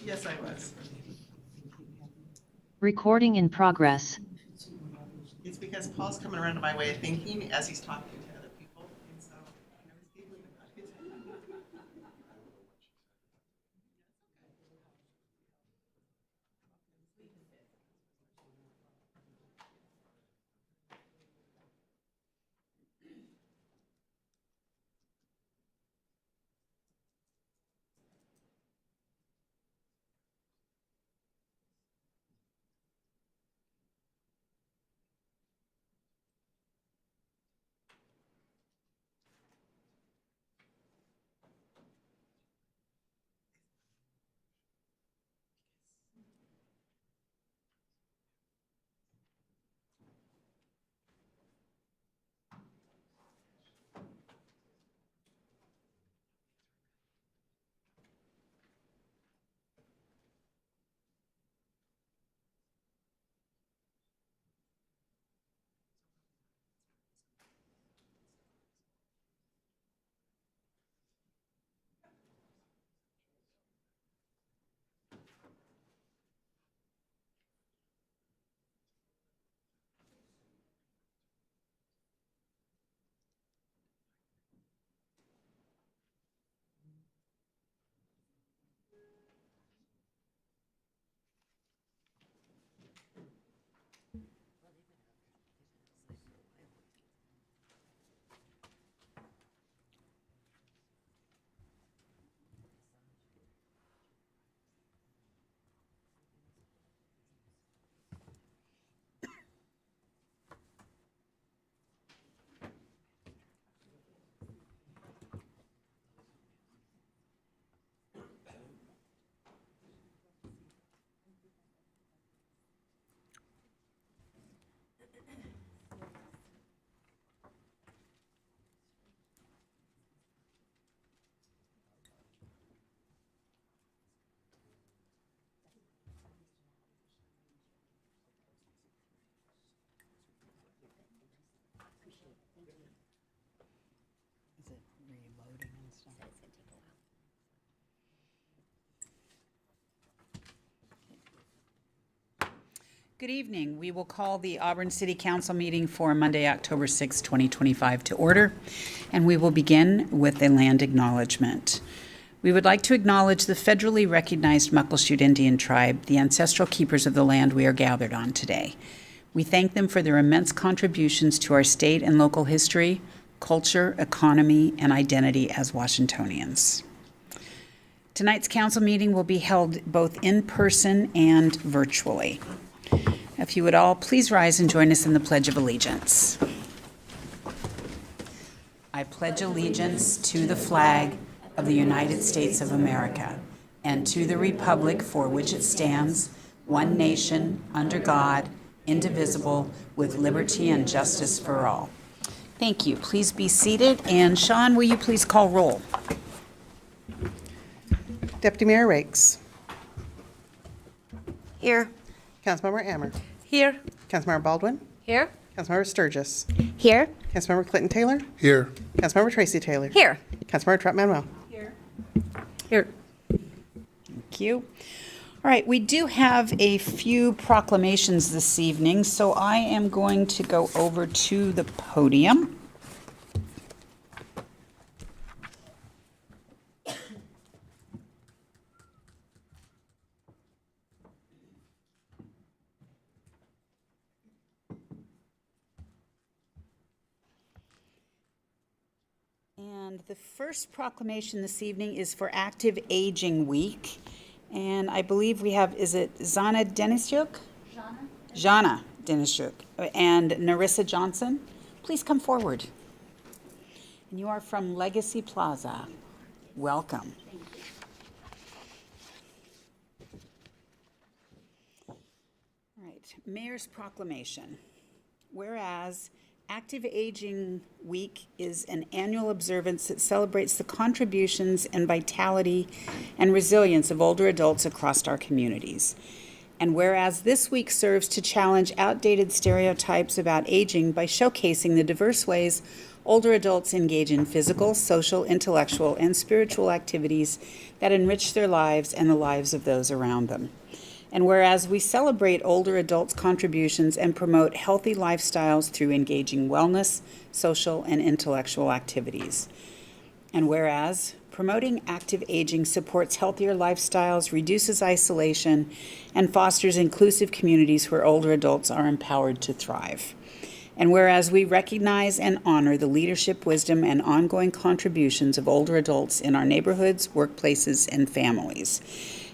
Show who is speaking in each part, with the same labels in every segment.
Speaker 1: Yes, I was.
Speaker 2: Recording in progress.
Speaker 1: It's because Paul's coming around to my way of thinking as he's talking to other people, and so I was giggling about it.
Speaker 3: Is it reloading and stuff? Good evening. We will call the Auburn City Council meeting for Monday, October 6, 2025 to order, and we will begin with a land acknowledgement. We would like to acknowledge the federally recognized Muckleshoot Indian tribe, the ancestral keepers of the land we are gathered on today. We thank them for their immense contributions to our state and local history, culture, economy, and identity as Washingtonians. Tonight's council meeting will be held both in person and virtually. If you would all please rise and join us in the Pledge of Allegiance. I pledge allegiance to the flag of the United States of America and to the republic for which it stands, one nation, under God, indivisible, with liberty and justice for all. Thank you. Please be seated. And Sean, will you please call roll?
Speaker 1: Deputy Mayor Rakes.
Speaker 4: Here.
Speaker 1: Councilmember Ammer.
Speaker 4: Here.
Speaker 1: Councilmember Baldwin.
Speaker 4: Here.
Speaker 1: Councilmember Sturgis.
Speaker 4: Here.
Speaker 1: Councilmember Clinton Taylor.
Speaker 5: Here.
Speaker 1: Councilmember Tracy Taylor.
Speaker 4: Here.
Speaker 1: Councilmember Trent Manuel.
Speaker 4: Here.
Speaker 3: Thank you. All right, we do have a few proclamations this evening, so I am going to go over to the podium. And the first proclamation this evening is for Active Aging Week. And I believe we have, is it Zana Denisyuk? Jana Denisyuk and Narissa Johnson. Please come forward. And you are from Legacy Plaza. Welcome. All right, Mayor's Proclamation. Whereas Active Aging Week is an annual observance that celebrates the contributions and vitality and resilience of older adults across our communities. And whereas this week serves to challenge outdated stereotypes about aging by showcasing the diverse ways older adults engage in physical, social, intellectual, and spiritual activities that enrich their lives and the lives of those around them. And whereas we celebrate older adults' contributions and promote healthy lifestyles through engaging wellness, social, and intellectual activities. And whereas promoting active aging supports healthier lifestyles, reduces isolation, and fosters inclusive communities where older adults are empowered to thrive. And whereas we recognize and honor the leadership, wisdom, and ongoing contributions of older adults in our neighborhoods, workplaces, and families.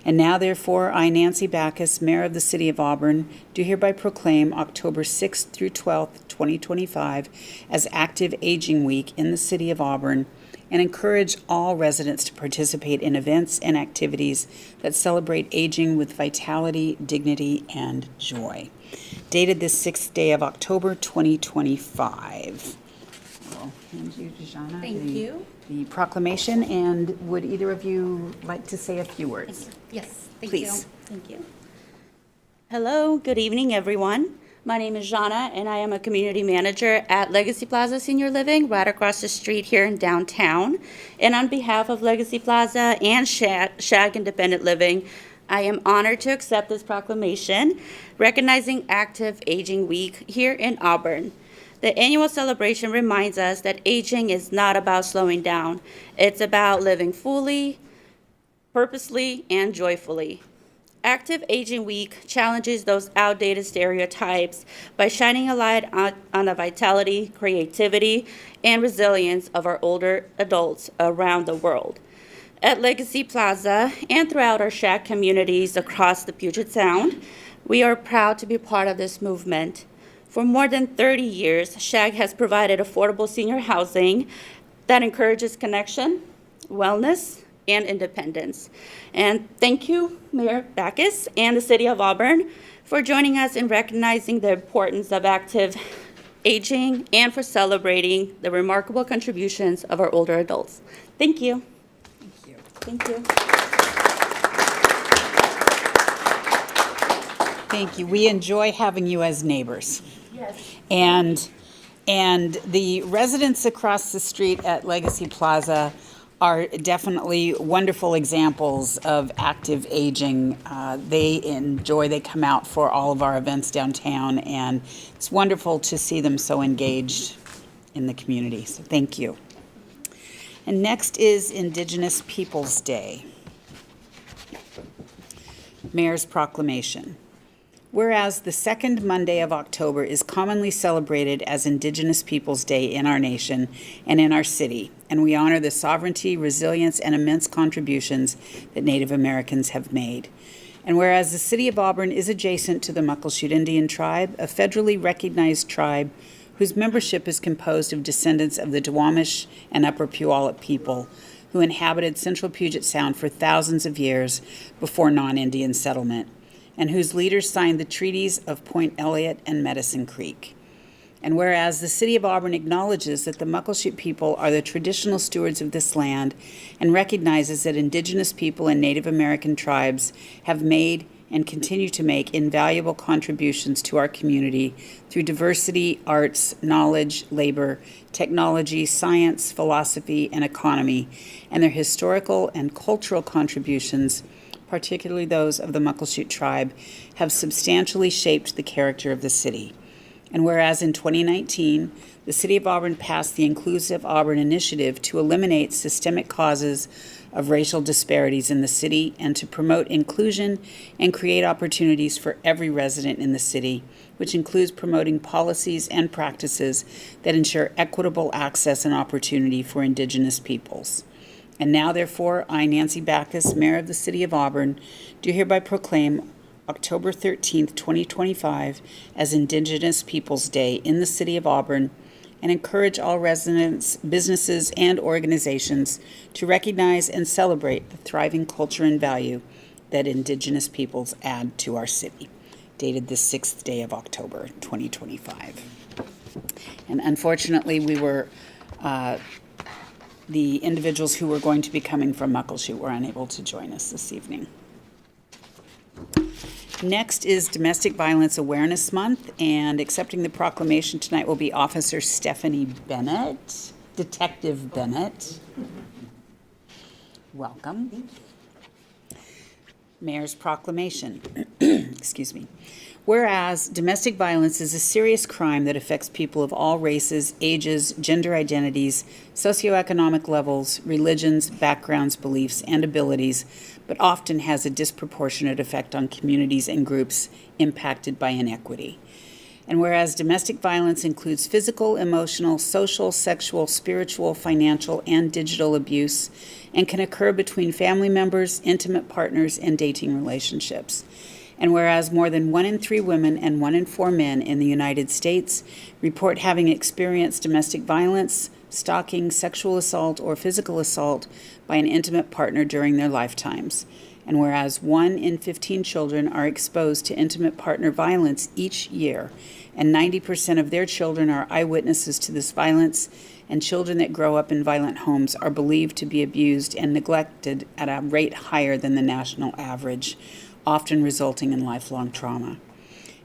Speaker 3: And now, therefore, I, Nancy Backus, Mayor of the City of Auburn, do hereby proclaim October 6th through 12th, 2025 as Active Aging Week in the City of Auburn, and encourage all residents to participate in events and activities that celebrate aging with vitality, dignity, and joy. Dated this 6th day of October, 2025. I'll hand you to Jana.
Speaker 4: Thank you.
Speaker 3: The proclamation, and would either of you like to say a few words?
Speaker 4: Yes, thank
Speaker 3: Please.
Speaker 4: you. Thank you. Hello, good evening, everyone. My name is Jana, and I am a community manager at Legacy Plaza Senior Living, right across the street here in downtown. And on behalf of Legacy Plaza and Shag Independent Living, I am honored to accept this proclamation recognizing Active Aging Week here in Auburn. The annual celebration reminds us that aging is not about slowing down. It's about living fully, purposely, and joyfully. Active Aging Week challenges those outdated stereotypes by shining a light on the vitality, creativity, and resilience of our older adults around the world. At Legacy Plaza and throughout our Shag communities across the Puget Sound, we are proud to be part of this movement. For more than 30 years, Shag has provided affordable senior housing that encourages connection, wellness, and independence. And thank you, Mayor Backus and the City of Auburn for joining us in recognizing the importance of active aging and for celebrating the remarkable contributions of our older adults. Thank you.
Speaker 3: Thank you.
Speaker 4: Thank you.
Speaker 3: Thank you. We enjoy having you as neighbors.
Speaker 4: Yes.
Speaker 3: And the residents across the street at Legacy Plaza are definitely wonderful examples of active aging. They come out for all of our events downtown, and it's wonderful to see them so engaged in the community. So thank you. And next is Indigenous Peoples Day. Mayor's Proclamation. Whereas the second Monday of October is commonly celebrated as Indigenous Peoples Day in our nation and in our city, and we honor the sovereignty, resilience, and immense contributions that Native Americans have made. And whereas the City of Auburn is adjacent to the Muckleshoot Indian Tribe, a federally recognized tribe whose membership is composed of descendants of the Duwamish and Upper Puyallup people who inhabited central Puget Sound for thousands of years before non-Indian settlement, and whose leaders signed the treaties of Point Elliott and Medicine Creek. And whereas the City of Auburn acknowledges that the Muckleshoot people are the traditional stewards of this land and recognizes that Indigenous people and Native American tribes have made and continue to make invaluable contributions to our community through diversity, arts, knowledge, labor, technology, science, philosophy, and economy, and their historical and cultural contributions, particularly those of the Muckleshoot tribe, have substantially shaped the character of the city. And whereas in 2019, the City of Auburn passed the Inclusive Auburn Initiative to eliminate systemic causes of racial disparities in the city and to promote inclusion and create opportunities for every resident in the city, which includes promoting policies and practices that ensure equitable access and opportunity for Indigenous peoples. And now, therefore, I, Nancy Backus, Mayor of the City of Auburn, do hereby proclaim October 13th, 2025 as Indigenous Peoples Day in the City of Auburn and encourage all residents, businesses, and organizations to recognize and celebrate the thriving culture and value that Indigenous peoples add to our city. Dated the 6th day of October, 2025. And unfortunately, we were the individuals who were going to be coming from Muckleshoot were unable to join us this evening. Next is Domestic Violence Awareness Month, and accepting the proclamation tonight will be Officer Stephanie Bennett, Detective Bennett. Welcome. Mayor's Proclamation. Excuse me. Whereas domestic violence is a serious crime that affects people of all races, ages, gender identities, socioeconomic levels, religions, backgrounds, beliefs, and abilities, but often has a disproportionate effect on communities and groups impacted by inequity. And whereas domestic violence includes physical, emotional, social, sexual, spiritual, financial, and digital abuse, and can occur between family members, intimate partners, and dating relationships. And whereas more than 1 in 3 women and 1 in 4 men in the United States report having experienced domestic violence, stalking, sexual assault, or physical assault by an intimate partner during their lifetimes. And whereas 1 in 15 children are exposed to intimate partner violence each year, and 90% of their children are eyewitnesses to this violence, and children that grow up in violent homes are believed to be abused and neglected at a rate higher than the national average, often resulting in lifelong trauma.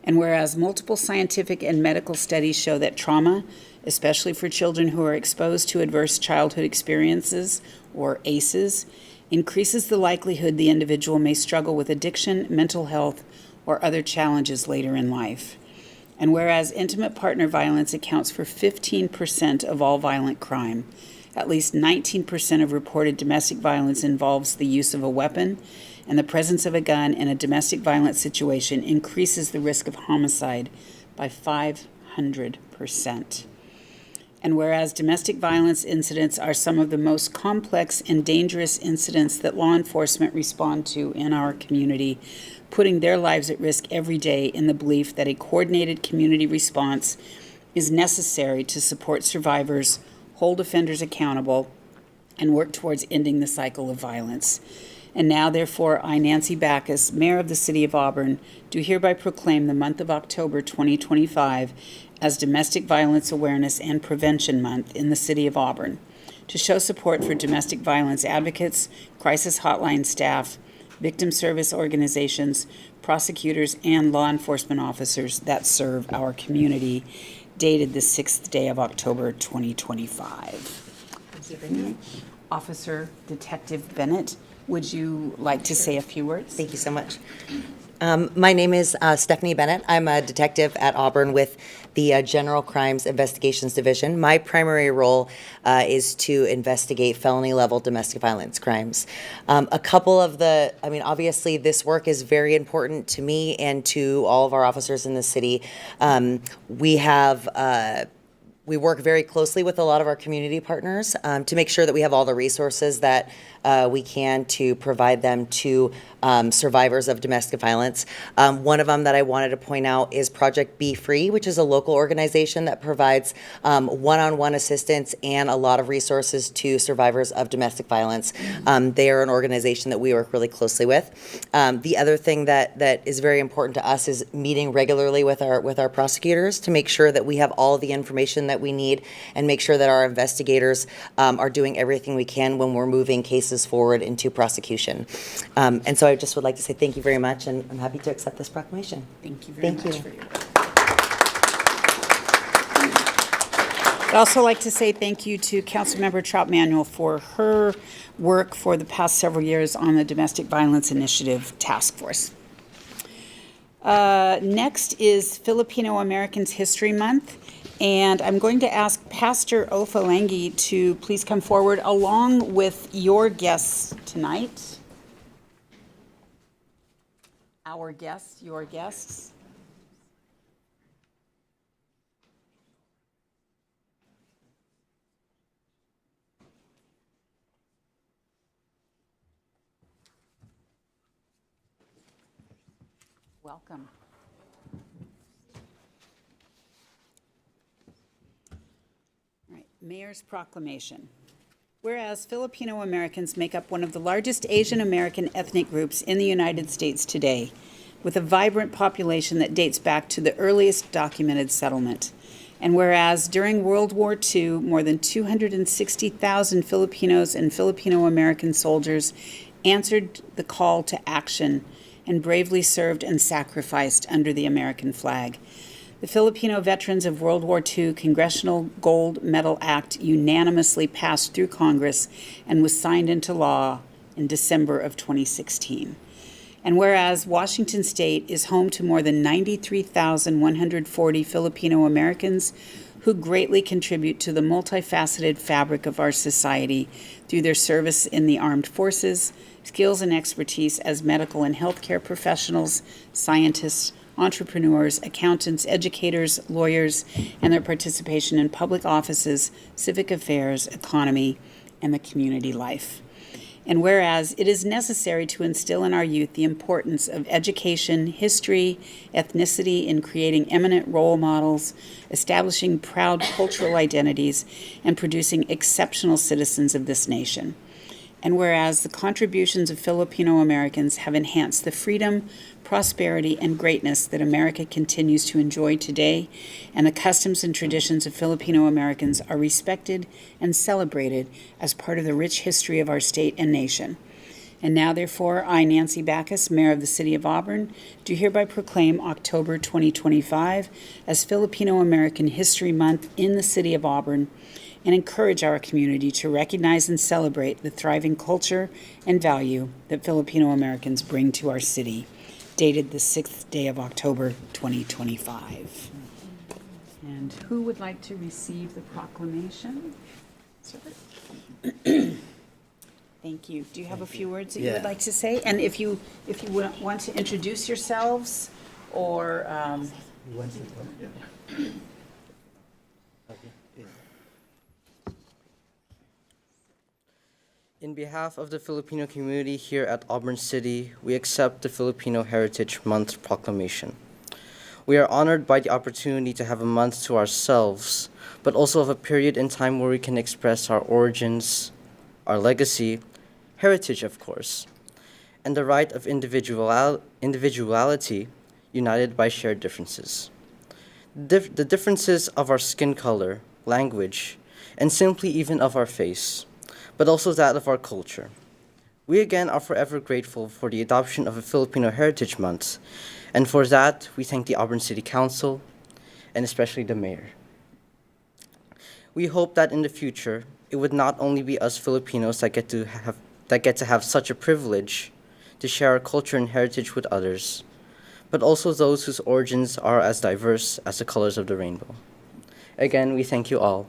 Speaker 3: And whereas multiple scientific and medical studies show that trauma, especially for children who are exposed to adverse childhood experiences, or ACEs, increases the likelihood the individual may struggle with addiction, mental health, or other challenges later in life. And whereas intimate partner violence accounts for 15% of all violent crime, at least 19% of reported domestic violence involves the use of a weapon, and the presence of a gun in a domestic violence situation increases the risk of homicide by 500%. And whereas domestic violence incidents are some of the most complex and dangerous incidents that law enforcement respond to in our community, putting their lives at risk every day in the belief that a coordinated community response is necessary to support survivors, hold offenders accountable, and work towards ending the cycle of violence. And now, therefore, I, Nancy Backus, Mayor of the City of Auburn, do hereby proclaim the month of October 2025 as Domestic Violence Awareness and Prevention Month in the City of Auburn, to show support for domestic violence advocates, crisis hotline staff, victim service organizations, prosecutors, and law enforcement officers that serve our community, dated the 6th day of October 2025. Officer Detective Bennett, would you like to say a few words?
Speaker 5: Thank you so much. My name is Stephanie Bennett. I'm a detective at Auburn with the General Crimes Investigations Division. My primary role is to investigate felony-level domestic violence crimes. A couple of obviously this work is very important to me and to all of our officers in the city. We work very closely with a lot of our community partners to make sure that we have all the resources that we can to provide them to survivors of domestic violence. One of them that I wanted to point out is Project Be Free, which is a local organization that provides one-on-one assistance and a lot of resources to survivors of domestic violence. They are an organization that we work really closely with. The other thing that is very important to us is meeting regularly with our prosecutors to make sure that we have all the information that we need and make sure that our investigators are doing everything we can when we're moving cases forward into prosecution. And so I just would like to say thank you very much, and I'm happy to accept this proclamation.
Speaker 3: Thank you very
Speaker 5: Thank
Speaker 3: much
Speaker 5: you.
Speaker 3: for your work. I'd also like to say thank you to Councilmember Trout Manuel for her work for the past several years on the Domestic Violence Initiative Task Force. Next is Filipino Americans History Month, and I'm going to ask Pastor Ofalangi to please come forward along with your guests tonight. Our guests, your guests. Welcome. All right, Mayor's Proclamation. Whereas Filipino Americans make up one of the largest Asian American ethnic groups in the United States today, with a vibrant population that dates back to the earliest documented settlement. And whereas during World War II, more than 260,000 Filipinos and Filipino American soldiers answered the call to action and bravely served and sacrificed under the American flag. The Filipino veterans of World War II Congressional Gold Medal Act unanimously passed through Congress and was signed into law in December of 2016. And whereas Washington State is home to more than 93,140 Filipino Americans who greatly contribute to the multifaceted fabric of our society through their service in the armed forces, skills and expertise as medical and healthcare professionals, scientists, entrepreneurs, accountants, educators, lawyers, and their participation in public offices, civic affairs, economy, and the community life. And whereas it is necessary to instill in our youth the importance of education, history, ethnicity in creating eminent role models, establishing proud cultural identities, and producing exceptional citizens of this nation. And whereas the contributions of Filipino Americans have enhanced the freedom, prosperity, and greatness that America continues to enjoy today, and the customs and traditions of Filipino Americans are respected and celebrated as part of the rich history of our state and nation. And now, therefore, I, Nancy Backus, Mayor of the City of Auburn, do hereby proclaim October 2025 as Filipino American History Month in the City of Auburn, and encourage our community to recognize and celebrate the thriving culture and value that Filipino Americans bring to our city, dated the 6th day of October, 2025. And who would like to receive the proclamation? Sir? Thank you. Do you have a few words that you would like to say? And if you want to introduce yourselves or
Speaker 6: In behalf of the Filipino community here at Auburn City, we accept the Filipino Heritage Month proclamation. We are honored by the opportunity to have a month to ourselves, but also of a period in time where we can express our origins, our legacy, heritage, of course, and the right of individuality united by shared differences. The differences of our skin color, language, and simply even of our face, but also that of our culture. We again are forever grateful for the adoption of a Filipino Heritage Month, and for that, we thank the Auburn City Council, and especially the Mayor. We hope that in the future, it would not only be us Filipinos that get to have such a privilege to share our culture and heritage with others, but also those whose origins are as diverse as the colors of the rainbow. Again, we thank you all.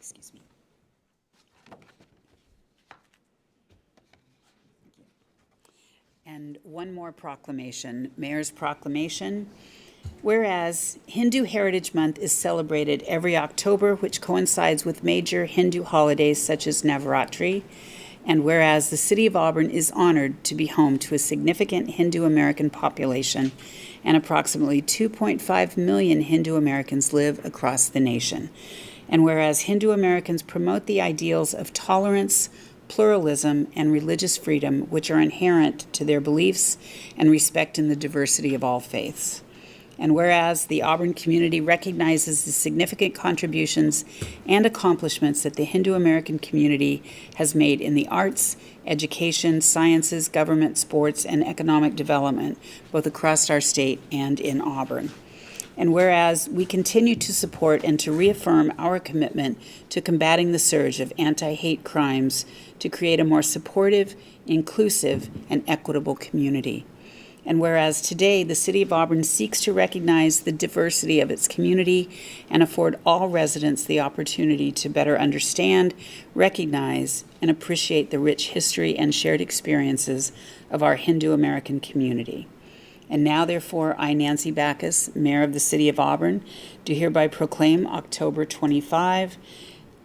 Speaker 3: excuse me. And one more proclamation, Mayor's proclamation. Whereas Hindu Heritage Month is celebrated every October, which coincides with major Hindu holidays such as Navaratri, and whereas the City of Auburn is honored to be home to a significant Hindu American population, and approximately 2.5 million Hindu Americans live across the nation. And whereas Hindu Americans promote the ideals of tolerance, pluralism, and religious freedom, which are inherent to their beliefs, and respect in the diversity of all faiths. And whereas the Auburn community recognizes the significant contributions and accomplishments that the Hindu American community has made in the arts, education, sciences, government, sports, and economic development, both across our state and in Auburn. And whereas we continue to support and to reaffirm our commitment to combating the surge of anti-hate crimes to create a more supportive, inclusive, and equitable community. And whereas today the City of Auburn seeks to recognize the diversity of its community and afford all residents the opportunity to better understand, recognize, and appreciate the rich history and shared experiences of our Hindu American community. And now, therefore, I, Nancy Backus, Mayor of the City of Auburn, do hereby proclaim October 25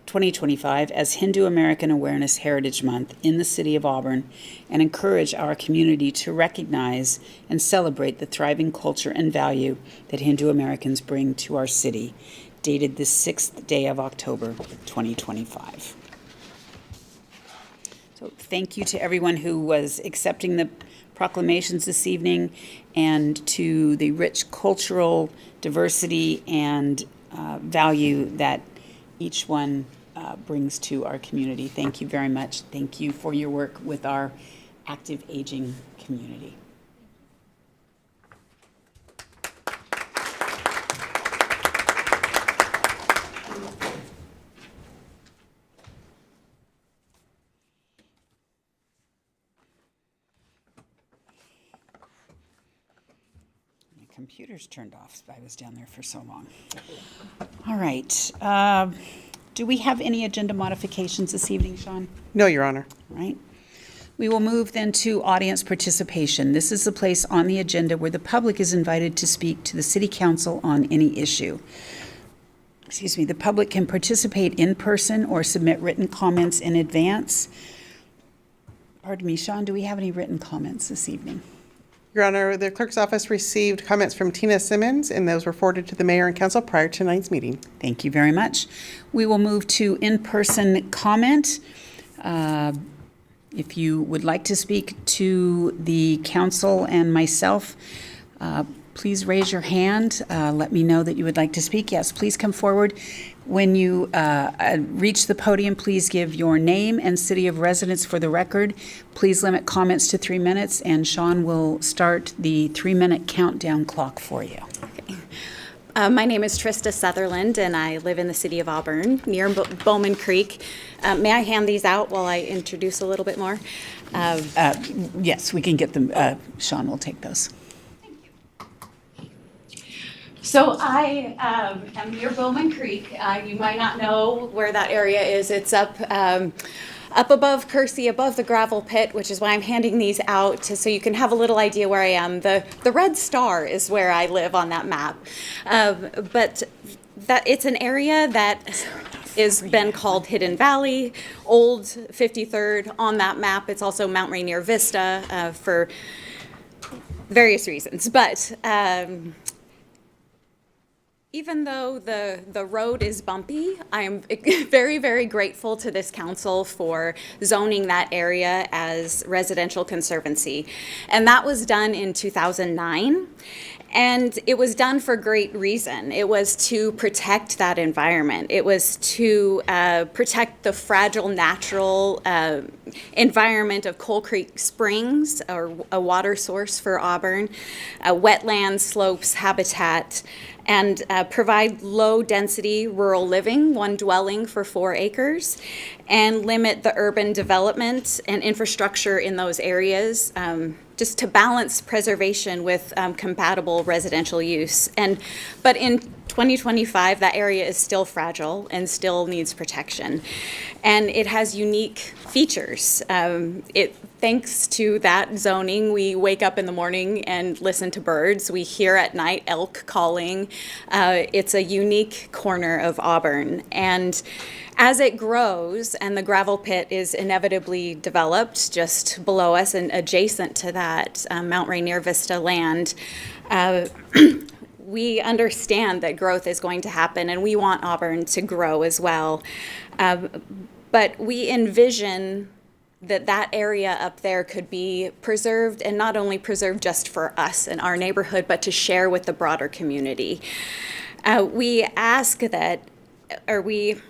Speaker 3: 2025 as Hindu American Awareness Heritage Month in the city of Auburn and encourage our community to recognize and celebrate the thriving culture and value that Hindu Americans bring to our city, dated the 6th day of October, 2025. So thank you to everyone who was accepting the proclamations this evening and to the rich cultural diversity and value that each one brings to our community. Thank you very much. Thank you for your work with our active aging community. My computer's turned off. I was down there for so long. All right. Do we have any agenda modifications this evening, Sean?
Speaker 1: No, Your Honor.
Speaker 3: All right. We will move then to audience participation. This is the place on the agenda where the public is invited to speak to the City Council on any issue. Excuse me, the public can participate in person or submit written comments in advance. Pardon me, Sean, do we have any written comments this evening?
Speaker 1: Your Honor, the clerk's office received comments from Tina Simmons, and those were forwarded to the mayor and council prior to tonight's meeting.
Speaker 3: Thank you very much. We will move to in-person comment. If you would like to speak to the council and myself, please raise your hand. Let me know that you would like to speak. Yes, please come forward. When you reach the podium, please give your name and city of residence for the record. Please limit comments to 3 minutes, and Sean will start the 3-minute countdown clock for you.
Speaker 7: My name is Trista Sutherland, and I live in the city of Auburn, near Bowman Creek. May I hand these out while I introduce a little bit more?
Speaker 3: Yes, we can get them. Sean will take those.
Speaker 7: So I am near Bowman Creek. You might not know where that area is. It's up above Kersey, above the gravel pit, which is why I'm handing these out so you can have a little idea where I am. The red star is where I live on that map. But it's an area that has been called Hidden Valley, Old 53rd on that map. It's also Mount Rainier Vista for various reasons. But even though the road is bumpy, I am very, very grateful to this council for zoning that area as residential conservancy. And that was done in 2009. And it was done for great reason. It was to protect that environment. It was to protect the fragile natural environment of Coal Creek Springs, or a water source for Auburn, wetlands, slopes, habitat, and provide low-density rural living, 1 dwelling for 4 acres, and limit the urban development and infrastructure in those areas, just to balance preservation with compatible residential use. But in 2025, that area is still fragile and still needs protection. And it has unique features. Thanks to that zoning, we wake up in the morning and listen to birds. We hear at night elk calling. It's a unique corner of Auburn. And as it grows and the gravel pit is inevitably developed just below us and adjacent to that Mount Rainier Vista land, we understand that growth is going to happen, and we want Auburn to grow as well. But we envision that area up there could be preserved, and not only preserved just for us and our neighborhood, but to share with the broader community. We ask that, or we've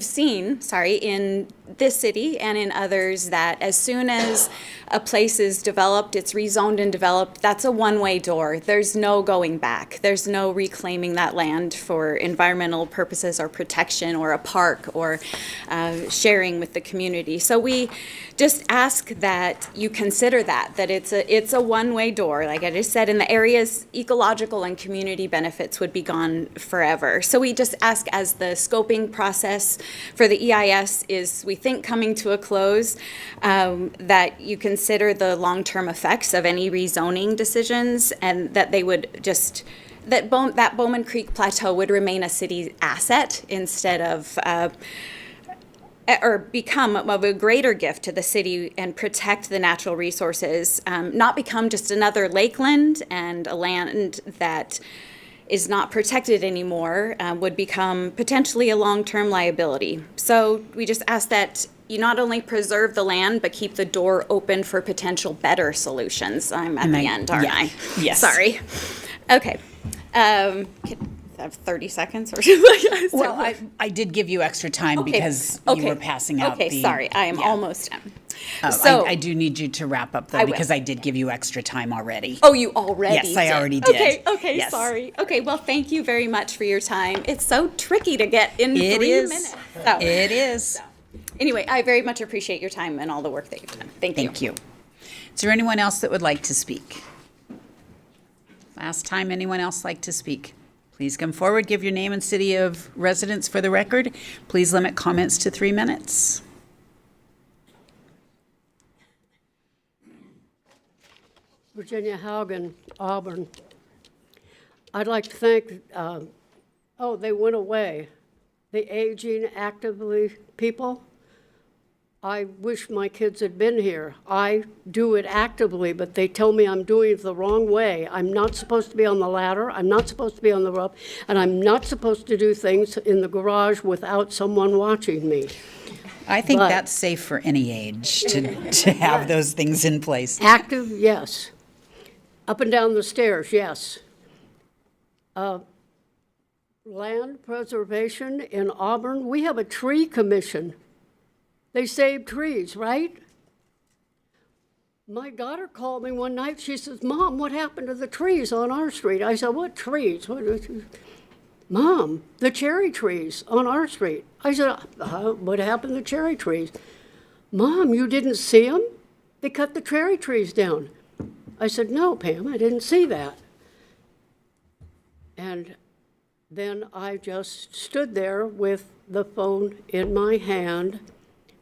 Speaker 7: seen, in this city and in others, that as soon as a place is developed, it's rezoned and developed, that's a one-way door. There's no going back. There's no reclaiming that land for environmental purposes or protection or a park or sharing with the community. So we just ask that you consider that it's a one-way door. Like I just said, in the area's ecological and community benefits would be gone forever. So we just ask, as the scoping process for the EIS is, we think, coming to a close, that you consider the long-term effects of any rezoning decisions, and that they would just that Bowman Creek Plateau would remain a city asset instead of or become of a greater gift to the city and protect the natural resources, not become just another lakeland and a land that is not protected anymore, would become potentially a long-term liability. So we just ask that you not only preserve the land, but keep the door open for potential better solutions. I'm at the end, aren't I?
Speaker 3: Yes.
Speaker 7: Sorry. Okay. I have 30 seconds or something.
Speaker 3: Well, I did give you extra time because you were passing out the.
Speaker 7: Okay, sorry, I am
Speaker 3: yeah.
Speaker 7: almost done.
Speaker 3: I do need you to wrap up
Speaker 7: I
Speaker 3: though,
Speaker 7: will.
Speaker 3: because I did give you extra time already.
Speaker 7: Oh, you already
Speaker 3: Yes, I
Speaker 7: did.
Speaker 3: already did.
Speaker 7: Okay,
Speaker 3: Yes.
Speaker 7: sorry. Okay, well, thank you very much for your time. It's so tricky to get in
Speaker 3: It
Speaker 7: 3
Speaker 3: is.
Speaker 7: minutes. So,
Speaker 3: It is.
Speaker 7: anyway, I very much appreciate your time and all the work that you've done. Thank you.
Speaker 3: Thank you. Is there anyone else that would like to speak? Last time, anyone else like to speak? Please come forward, give your name and city of residence for the record. Please limit comments to 3 minutes.
Speaker 8: Virginia Haugen, Auburn. I'd like to thank, they went away. The aging, actively people. I wish my kids had been here. I do it actively, but they tell me I'm doing it the wrong way. I'm not supposed to be on the ladder, I'm not supposed to be on the rope, and I'm not supposed to do things in the garage without someone watching me.
Speaker 3: I think
Speaker 8: But-
Speaker 3: that's safe for any age to have those things in place.
Speaker 8: Active, yes. Up and down the stairs, yes. Land preservation in Auburn, we have a tree commission. They save trees, right? My daughter called me one night. She says, "Mom, what happened to the trees on our street?" I said, "What trees?" "Mom, the cherry trees on our street." I said, "What happened to the cherry trees?" "Mom, you didn't see them? They cut the cherry trees down." I said, "No, Pam, I didn't see that." And then I just stood there with the phone in my hand,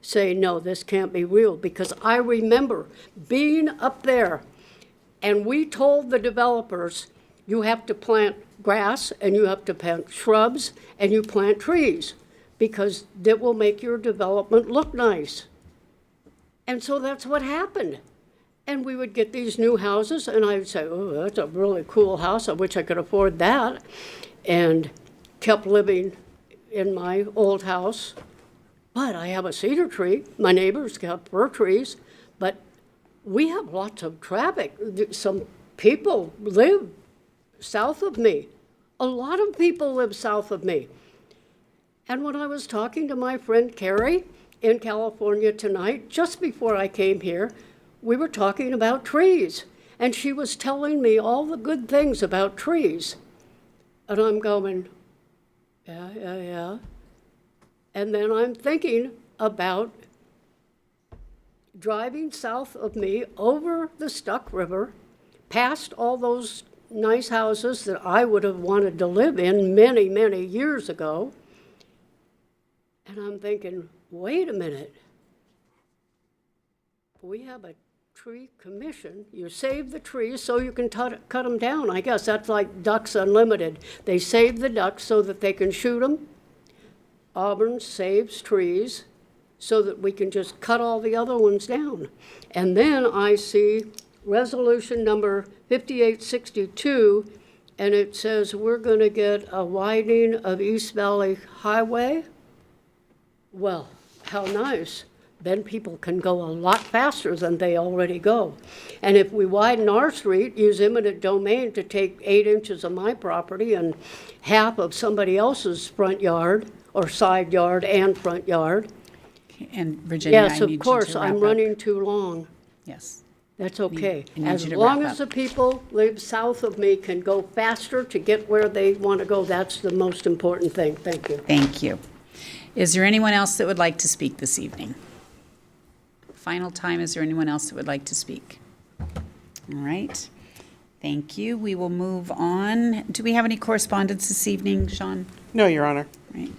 Speaker 8: saying, "No, this can't be real," because I remember being up there, and we told the developers, you have to plant grass, and you have to plant shrubs, and you plant trees, because that will make your development look nice. And so that's what happened. And we would get these new houses, and I would say, "Oh, that's a really cool house. I wish I could afford that." And kept living in my old house. But I have a cedar tree. My neighbors got fir trees. But we have lots of traffic. Some people live south of me. A lot of people live south of me. And when I was talking to my friend Carrie in California tonight, just before I came here, we were talking about trees. And she was telling me all the good things about trees. And I'm going, yeah. And then I'm thinking about driving south of me over the Stuck River, past all those nice houses that I would have wanted to live in many, many years ago. And I'm thinking, wait a minute. We have a tree commission. You save the trees so you can cut them down. I guess that's like Ducks Unlimited. They save the ducks so that they can shoot them. Auburn saves trees so that we can just cut all the other ones down. And then I see resolution number 5862, and it says we're going to get a widening of East Valley Highway. Well, how nice. Then people can go a lot faster than they already go. And if we widen our street, use eminent domain to take 8 inches of my property and half of somebody else's front yard, or side yard and front yard.
Speaker 3: And Virginia, I
Speaker 8: Yes,
Speaker 3: need
Speaker 8: of
Speaker 3: you to
Speaker 8: course,
Speaker 3: wrap
Speaker 8: I'm
Speaker 3: up.
Speaker 8: running too long.
Speaker 3: Yes.
Speaker 8: That's okay.
Speaker 3: I need
Speaker 8: As
Speaker 3: you to
Speaker 8: long
Speaker 3: wrap
Speaker 8: as
Speaker 3: up.
Speaker 8: the people live south of me can go faster to get where they want to go, that's the most important thing. Thank you.
Speaker 3: Thank you. Is there anyone else that would like to speak this evening? Final time, is there anyone else that would like to speak? All right. Thank you. We will move on. Do we have any correspondence this evening, Sean?
Speaker 1: No, Your Honor.
Speaker 3: Right.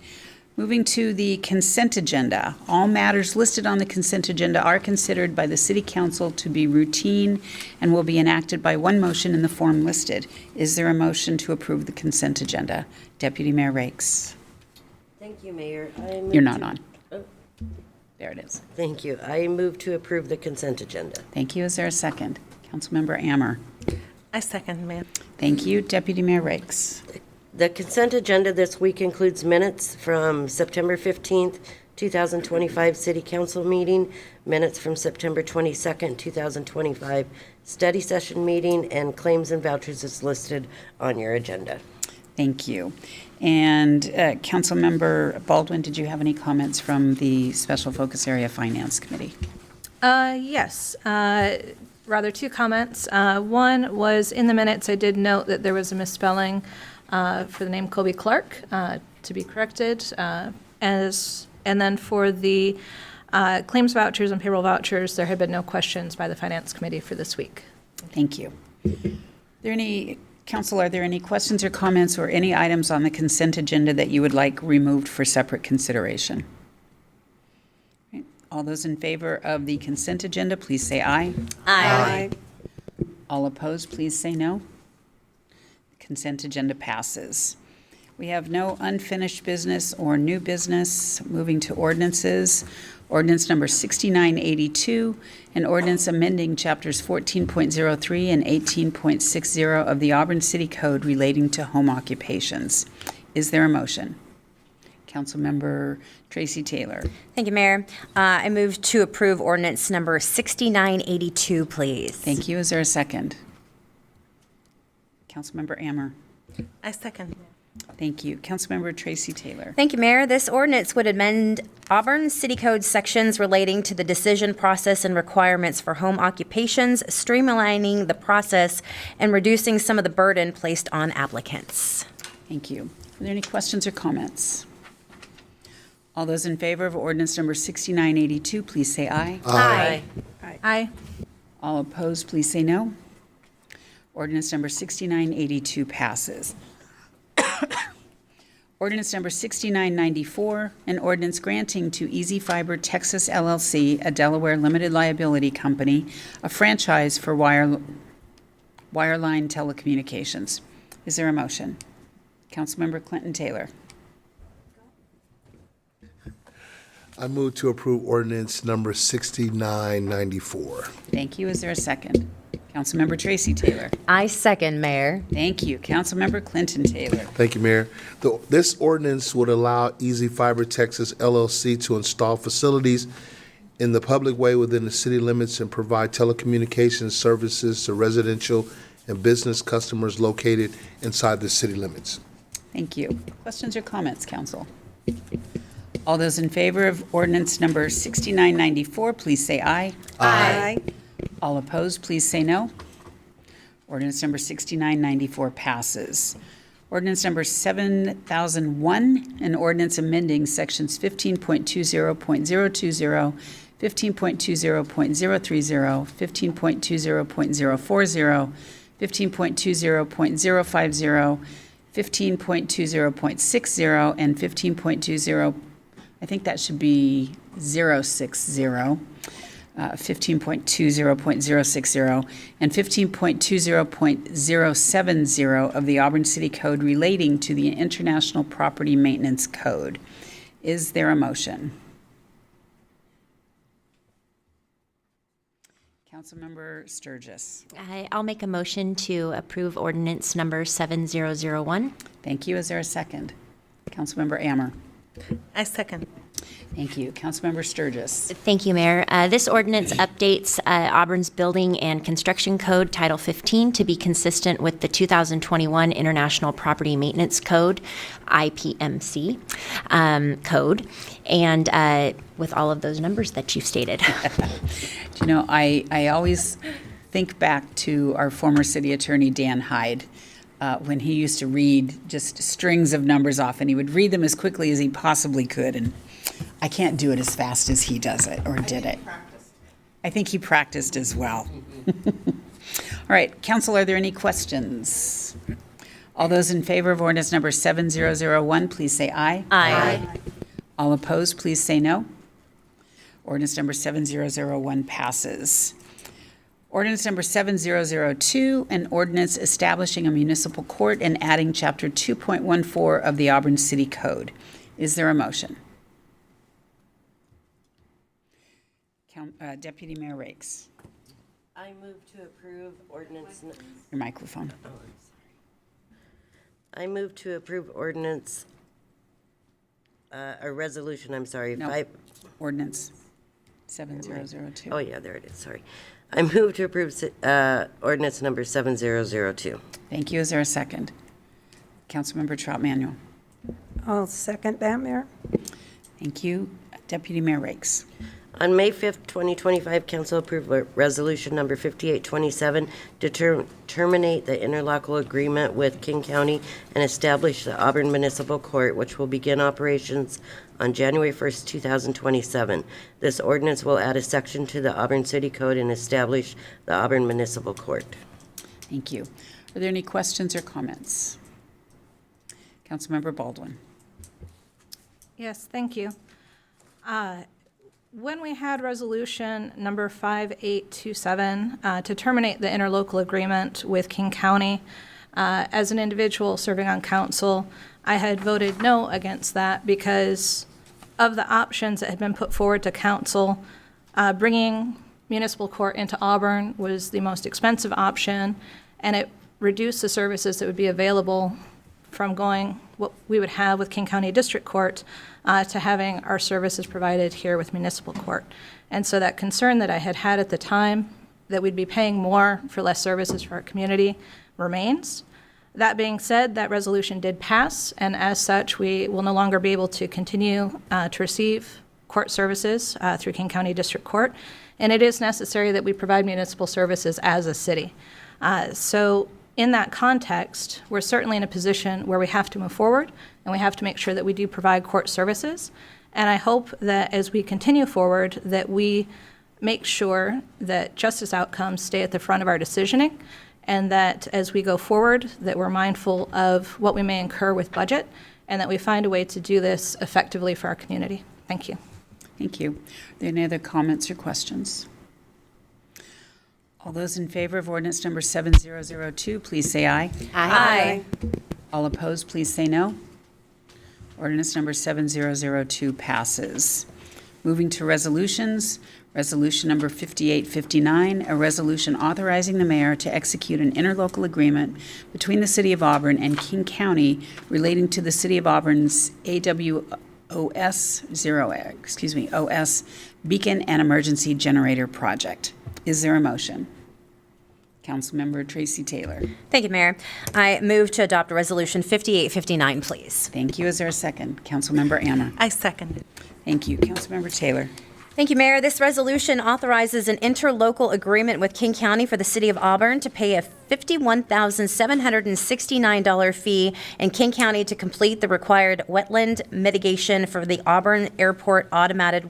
Speaker 3: Moving to the consent agenda. All matters listed on the consent agenda are considered by the City Council to be routine and will be enacted by one motion in the form listed. Is there a motion to approve the consent agenda? Deputy Mayor Rakes.
Speaker 9: Thank you, Mayor.
Speaker 3: You're not on. There it is.
Speaker 9: Thank you. I move to approve the consent agenda.
Speaker 3: Thank you. Is there a second? Councilmember Ammer.
Speaker 10: I second, ma'am.
Speaker 3: Thank you. Deputy Mayor Rakes.
Speaker 9: The consent agenda this week includes minutes from September 15th, 2025 City Council meeting, minutes from September 22nd, 2025 study session meeting, and claims and vouchers is listed on your agenda.
Speaker 3: Thank you. And Councilmember Baldwin, did you have any comments from the Special Focus Area Finance Committee?
Speaker 10: Yes, rather two comments. One was in the minutes, I did note that there was a misspelling for the name Kobe Clark to be corrected. And then for the claims vouchers and payroll vouchers, there had been no questions by the Finance Committee for this week.
Speaker 3: Thank you. Council, are there any questions or comments or any items on the consent agenda that you would like removed for separate consideration? Okay. All those in favor of the consent agenda, please say aye.
Speaker 10: Aye.
Speaker 3: All opposed, please say no. The consent agenda passes. We have no unfinished business or new business. Moving to ordinances. Ordinance number 6982, an ordinance amending chapters 14.03 and 18.60 of the Auburn City Code relating to home occupations. Is there a motion? Councilmember Tracy Taylor.
Speaker 11: Thank you, Mayor. I move to approve ordinance number 6982, please.
Speaker 3: Thank you. Is there a second? Councilmember Ammer.
Speaker 10: I second.
Speaker 3: Thank you. Councilmember Tracy Taylor.
Speaker 11: Thank you, Mayor. This ordinance would amend Auburn City Code sections relating to the decision process and requirements for home occupations, streamlining the process and reducing some of the burden placed on applicants.
Speaker 3: Thank you. Are there any questions or comments? All those in favor of ordinance number 6982, please say aye.
Speaker 11: Aye.
Speaker 10: Aye.
Speaker 3: All opposed, please say no. Ordinance number 6982 passes. Ordinance number 6994, an ordinance granting to Easy Fiber Texas LLC, a Delaware limited liability company, a franchise for wireline telecommunications. Is there a motion? Councilmember Clinton Taylor.
Speaker 12: I move to approve ordinance number 6994.
Speaker 3: Thank you. Is there a second? Councilmember Tracy Taylor.
Speaker 11: I second, Mayor.
Speaker 3: Thank you. Councilmember Clinton Taylor.
Speaker 12: Thank you, Mayor. This ordinance would allow Easy Fiber Texas LLC to install facilities in the public way within the city limits and provide telecommunications services to residential and business customers located inside the city limits.
Speaker 3: Thank you. Questions or comments, council? All those in favor of ordinance number 6994, please say aye.
Speaker 10: Aye.
Speaker 3: All opposed, please say no. Ordinance number 6994 passes. Ordinance number 7001, an ordinance amending sections 15.20.020, 15.20.030, 15.20.040, 15.20.050, 15.20.60, and 15.20, I think that should be 060, 15.20.060, and 15.20.070 of the Auburn City Code relating to the International Property Maintenance Code. Is there a motion? Councilmember Sturgis.
Speaker 11: I'll make a motion to approve ordinance number 7001.
Speaker 3: Thank you. Is there a second? Councilmember Ammer.
Speaker 10: I second.
Speaker 3: Thank you. Councilmember Sturgis.
Speaker 11: Thank you, Mayor. This ordinance updates Auburn's Building and Construction Code, Title 15, to be consistent with the 2021 International Property Maintenance Code, IPMC code, and with all of those numbers that you stated.
Speaker 3: You know, I always think back to our former city attorney, Dan Hyde, when he used to read just strings of numbers off, and he would read them as quickly as he possibly could, and I can't do it as fast as he does it, or did it. I think he practiced as well. All right, council, are there any questions? All those in favor of ordinance number 7001, please say aye.
Speaker 11: Aye.
Speaker 3: All opposed, please say no. Ordinance number 7001 passes. Ordinance number 7002, an ordinance establishing a municipal court and adding Chapter 2.14 of the Auburn City Code. Is there a motion? Deputy Mayor Rakes,
Speaker 9: I move to approve ordinance.
Speaker 3: your microphone.
Speaker 9: I move to approve ordinance, a resolution, I'm sorry.
Speaker 3: No. Ordinance 7002.
Speaker 9: Oh, yeah, there it is, sorry. I move to approve ordinance number 7002.
Speaker 3: Thank you. Is there a second? Councilmember Trout Manuel.
Speaker 13: I'll second that, Mayor.
Speaker 3: Thank you. Deputy Mayor Rakes.
Speaker 9: On May 5th, 2025, council approved resolution number 5827 to terminate the interlocal agreement with King County and establish the Auburn Municipal Court, which will begin operations on January 1st, 2027. This ordinance will add a section to the Auburn City Code and establish the Auburn Municipal Court.
Speaker 3: Thank you. Are there any questions or comments? Councilmember Baldwin.
Speaker 10: Yes, thank you. When we had resolution number 5827 to terminate the interlocal agreement with King County, as an individual serving on council, I had voted no against that because of the options that had been put forward to council. Bringing municipal court into Auburn was the most expensive option, and it reduced the services that would be available from going what we would have with King County District Court to having our services provided here with municipal court. And so that concern that I had had at the time that we'd be paying more for less services for our community remains. That being said, that resolution did pass, and as such, we will no longer be able to continue to receive court services through King County District Court, and it is necessary that we provide municipal services as a city. So in that context, we're certainly in a position where we have to move forward and we have to make sure that we do provide court services. And I hope that as we continue forward, that we make sure that justice outcomes stay at the front of our decisioning, and that as we go forward, that we're mindful of what we may incur with budget, and that we find a way to do this effectively for our community. Thank you.
Speaker 3: Thank you. Are there any other comments or questions? All those in favor of ordinance number 7002, please say aye.
Speaker 11: Aye.
Speaker 3: All opposed, please say no. Ordinance number 7002 passes. Moving to resolutions, resolution number 5859, a resolution authorizing the mayor to execute an interlocal agreement between the City of Auburn and King County relating to the City of Auburn's OS Beacon and Emergency Generator Project. Is there a motion? Councilmember Tracy Taylor.
Speaker 11: Thank you, Mayor. I move to adopt Resolution 5859, please.
Speaker 3: Thank you. Is there a second? Councilmember Anna.
Speaker 13: I second it.
Speaker 3: Thank you. Councilmember Taylor.
Speaker 11: Thank you, Mayor. This resolution authorizes an interlocal agreement with King County for the City of Auburn to pay a $51,769 fee in King County to complete the required wetland mitigation for the Auburn Airport automated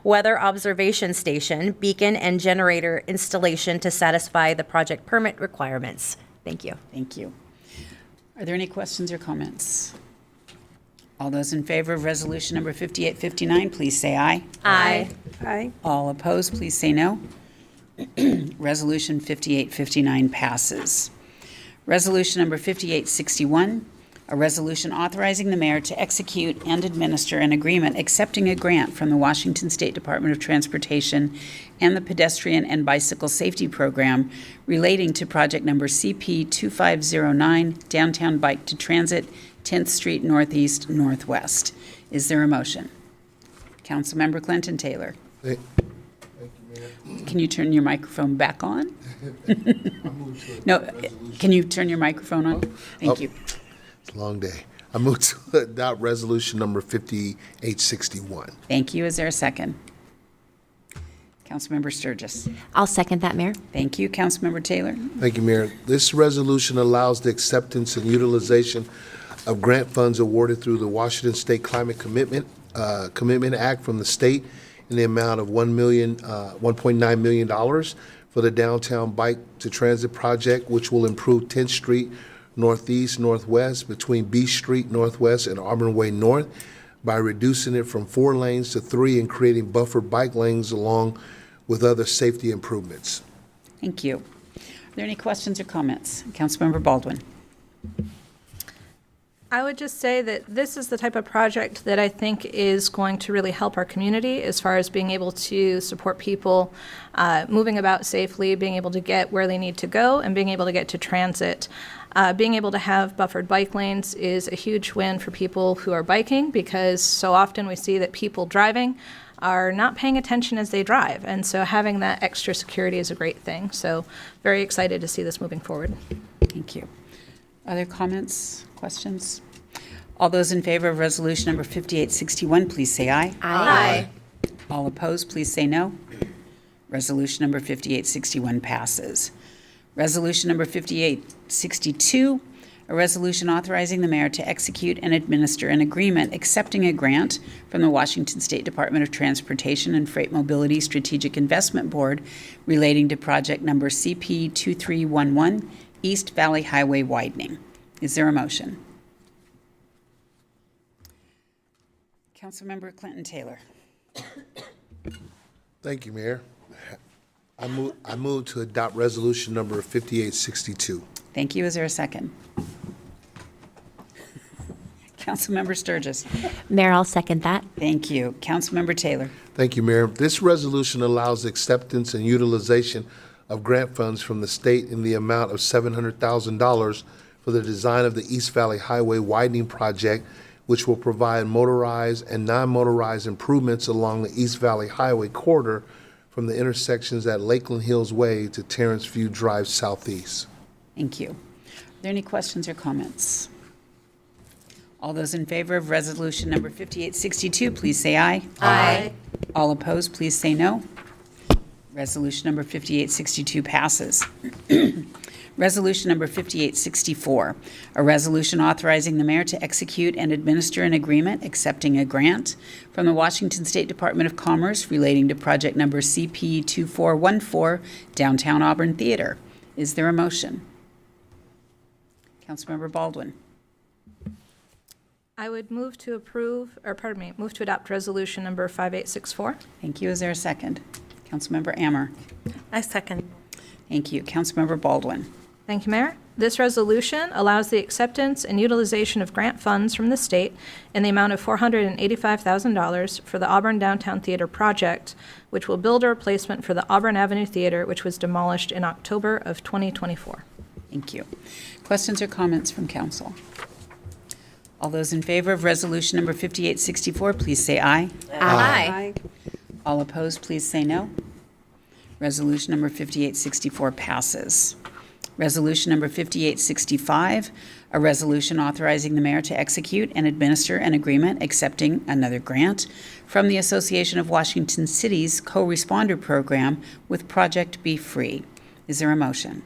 Speaker 11: weather observation station, beacon, and generator installation to satisfy the project permit requirements. Thank you.
Speaker 3: Thank you. Are there any questions or comments? All those in favor of resolution number 5859, please say aye.
Speaker 11: Aye.
Speaker 13: Aye.
Speaker 3: All opposed, please say no. Resolution 5859 passes. Resolution number 5861, a resolution authorizing the mayor to execute and administer an agreement accepting a grant from the Washington State Department of Transportation and the Pedestrian and Bicycle Safety Program relating to project number CP 2509, Downtown Bike to Transit, 10th Street Northeast Northwest. Is there a motion? Councilmember Clinton Taylor.
Speaker 12: Thank you, Mayor.
Speaker 3: Can you turn your microphone back on? No, can you turn your microphone on? Thank you.
Speaker 12: It's a long day. I move to adopt resolution number 5861.
Speaker 3: Thank you. Is there a second? Councilmember Sturgis.
Speaker 11: I'll second that, Mayor.
Speaker 3: Thank you. Councilmember Taylor.
Speaker 12: Thank you, Mayor. This resolution allows the acceptance and utilization of grant funds awarded through the Washington State Climate Commitment Act from the state in the amount of $1.9 million for the Downtown Bike to Transit project, which will improve 10th Street Northeast Northwest between B Street Northwest and Auburn Way North by reducing it from 4 lanes to 3 and creating buffered bike lanes along with other safety improvements.
Speaker 3: Thank you. Are there any questions or comments? Councilmember Baldwin.
Speaker 10: I would just say that this is the type of project that I think is going to really help our community as far as being able to support people moving about safely, being able to get where they need to go, and being able to get to transit. Being able to have buffered bike lanes is a huge win for people who are biking, because so often we see that people driving are not paying attention as they drive. And so having that extra security is a great thing. So very excited to see this moving forward.
Speaker 3: Thank you. Other comments, questions? All those in favor of resolution number 5861, please say aye.
Speaker 11: Aye.
Speaker 3: All opposed, please say no. Resolution number 5861 passes. Resolution number 5862, a resolution authorizing the mayor to execute and administer an agreement accepting a grant from the Washington State Department of Transportation and Freight Mobility Strategic Investment Board relating to project number CP 2311, East Valley Highway widening. Is there a motion? Councilmember Clinton Taylor.
Speaker 12: Thank you, Mayor. I move to adopt resolution number 5862.
Speaker 3: Thank you. Is there a second? Councilmember Sturgis.
Speaker 11: Mayor, I'll second that.
Speaker 3: Thank you. Councilmember Taylor.
Speaker 12: Thank you, Mayor. This resolution allows acceptance and utilization of grant funds from the state in the amount of $700,000 for the design of the East Valley Highway widening project, which will provide motorized and non-motorized improvements along the East Valley Highway corridor from the intersections at Lakeland Hills Way to Terrence View Drive Southeast.
Speaker 3: Thank you. Are there any questions or comments? All those in favor of resolution number 5862, please say aye.
Speaker 11: Aye.
Speaker 3: All opposed, please say no. Resolution number 5862 passes. Resolution number 5864, a resolution authorizing the mayor to execute and administer an agreement accepting a grant from the Washington State Department of Commerce relating to project number CP 2414, Downtown Auburn Theater. Is there a motion? Councilmember Baldwin.
Speaker 10: I would move to move to adopt resolution number 5864.
Speaker 3: Thank you. Is there a second? Councilmember Ammer.
Speaker 13: I second.
Speaker 3: Thank you. Councilmember Baldwin.
Speaker 10: Thank you, Mayor. This resolution allows the acceptance and utilization of grant funds from the state in the amount of $485,000 for the Auburn Downtown Theater project, which will build a replacement for the Auburn Avenue Theater, which was demolished in October of 2024.
Speaker 3: Thank you. Questions or comments from council? All those in favor of resolution number 5864, please say aye.
Speaker 11: Aye.
Speaker 3: All opposed, please say no. Resolution number 5864 passes. Resolution number 5865, a resolution authorizing the mayor to execute and administer an agreement accepting another grant from the Association of Washington Cities Co-Responder Program with Project Be Free. Is there a motion?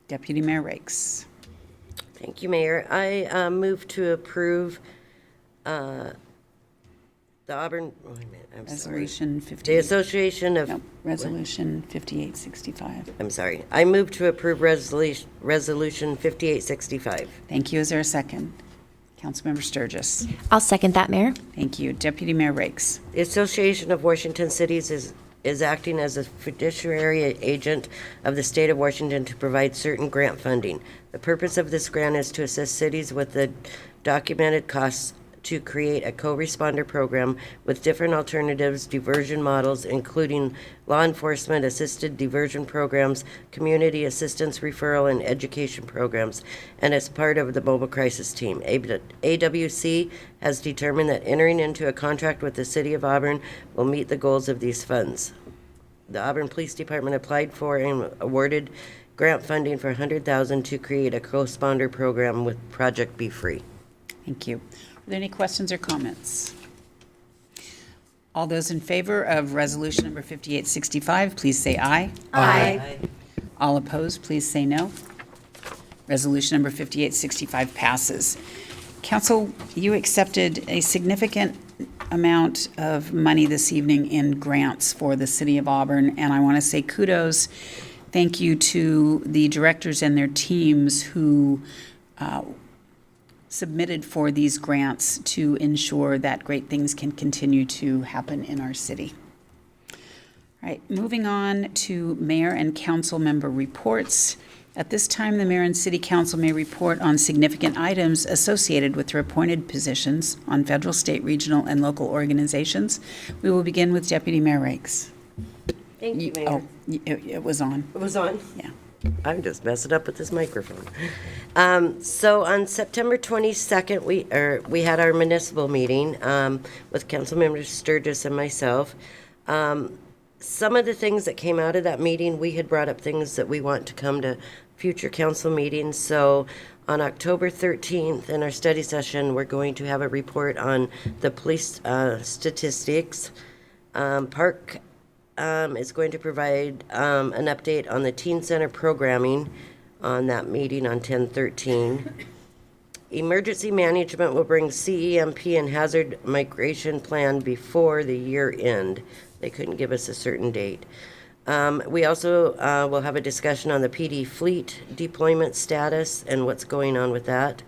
Speaker 3: Deputy Mayor Rakes.
Speaker 9: Thank you, Mayor. I move to approve the Auburn, wait a minute, I'm sorry.
Speaker 3: Resolution
Speaker 9: The
Speaker 3: 58.
Speaker 9: Association of,
Speaker 3: No, Resolution 5865.
Speaker 9: I'm sorry. I move to approve resolution 5865.
Speaker 3: Thank you. Is there a second? Councilmember Sturgis.
Speaker 11: I'll second that, Mayor.
Speaker 3: Thank you. Deputy Mayor Rakes.
Speaker 9: The Association of Washington Cities is acting as a fiduciary agent of the state of Washington to provide certain grant funding. The purpose of this grant is to assist cities with the documented costs to create a co-responder program with different alternatives, diversion models, including law enforcement assisted diversion programs, community assistance referral, and education programs, and as part of the mobile crisis team. AWC has determined that entering into a contract with the city of Auburn will meet the goals of these funds. The Auburn Police Department applied for and awarded grant funding for $100,000 to create a co-responder program with Project Be Free.
Speaker 3: Thank you. Are there any questions or comments? All those in favor of resolution number 5865, please say aye.
Speaker 11: Aye.
Speaker 3: All opposed, please say no. Resolution number 5865 passes. Council, you accepted a significant amount of money this evening in grants for the city of Auburn, and I want to say kudos, thank you to the directors and their teams who submitted for these grants to ensure that great things can continue to happen in our city. All right, moving on to mayor and council member reports. At this time, the mayor and city council may report on significant items associated with their appointed positions on federal, state, regional, and local organizations. We will begin with Deputy Mayor Rakes.
Speaker 9: Thank you, Mayor.
Speaker 3: Oh, it was on.
Speaker 9: It was on?
Speaker 3: Yeah.
Speaker 9: I'm just messing up with this microphone. So on September 22nd, we had our municipal meeting with Councilmember Sturgis and myself. Some of the things that came out of that meeting, we had brought up things that we want to come to future council meetings. So on October 13th in our study session, we're going to have a report on the police statistics. Park is going to provide an update on the teen center programming on that meeting on 10/13. Emergency management will bring CEMP and hazard migration plan before the year end. They couldn't give us a certain date. We also will have a discussion on the PD fleet deployment status and what's going on with that.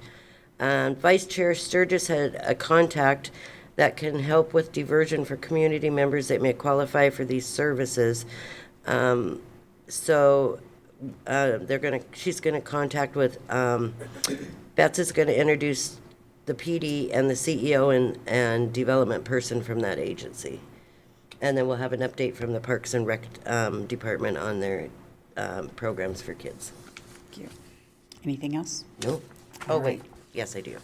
Speaker 9: Vice Chair Sturgis had a contact that can help with diversion for community members that may qualify for these services. She's gonna contact with, Bets is gonna introduce the PD and the CEO and development person from that agency. And then we'll have an update from the Parks and Rec Department on their programs for kids.
Speaker 3: Thank you. Anything else?
Speaker 9: Nope.
Speaker 3: All
Speaker 9: Oh,
Speaker 3: right.
Speaker 9: wait, yes, I do.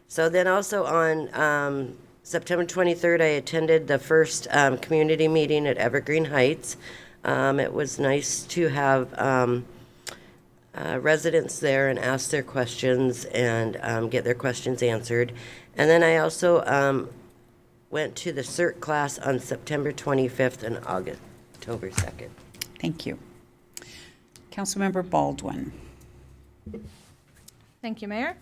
Speaker 9: So then also on September 23rd, I attended the first community meeting at Evergreen Heights. It was nice to have residents there and ask their questions and get their questions answered. And then I also went to the CERT class on September 25th and October 2nd.
Speaker 3: Thank you. Councilmember Baldwin.
Speaker 10: Thank you, Mayor.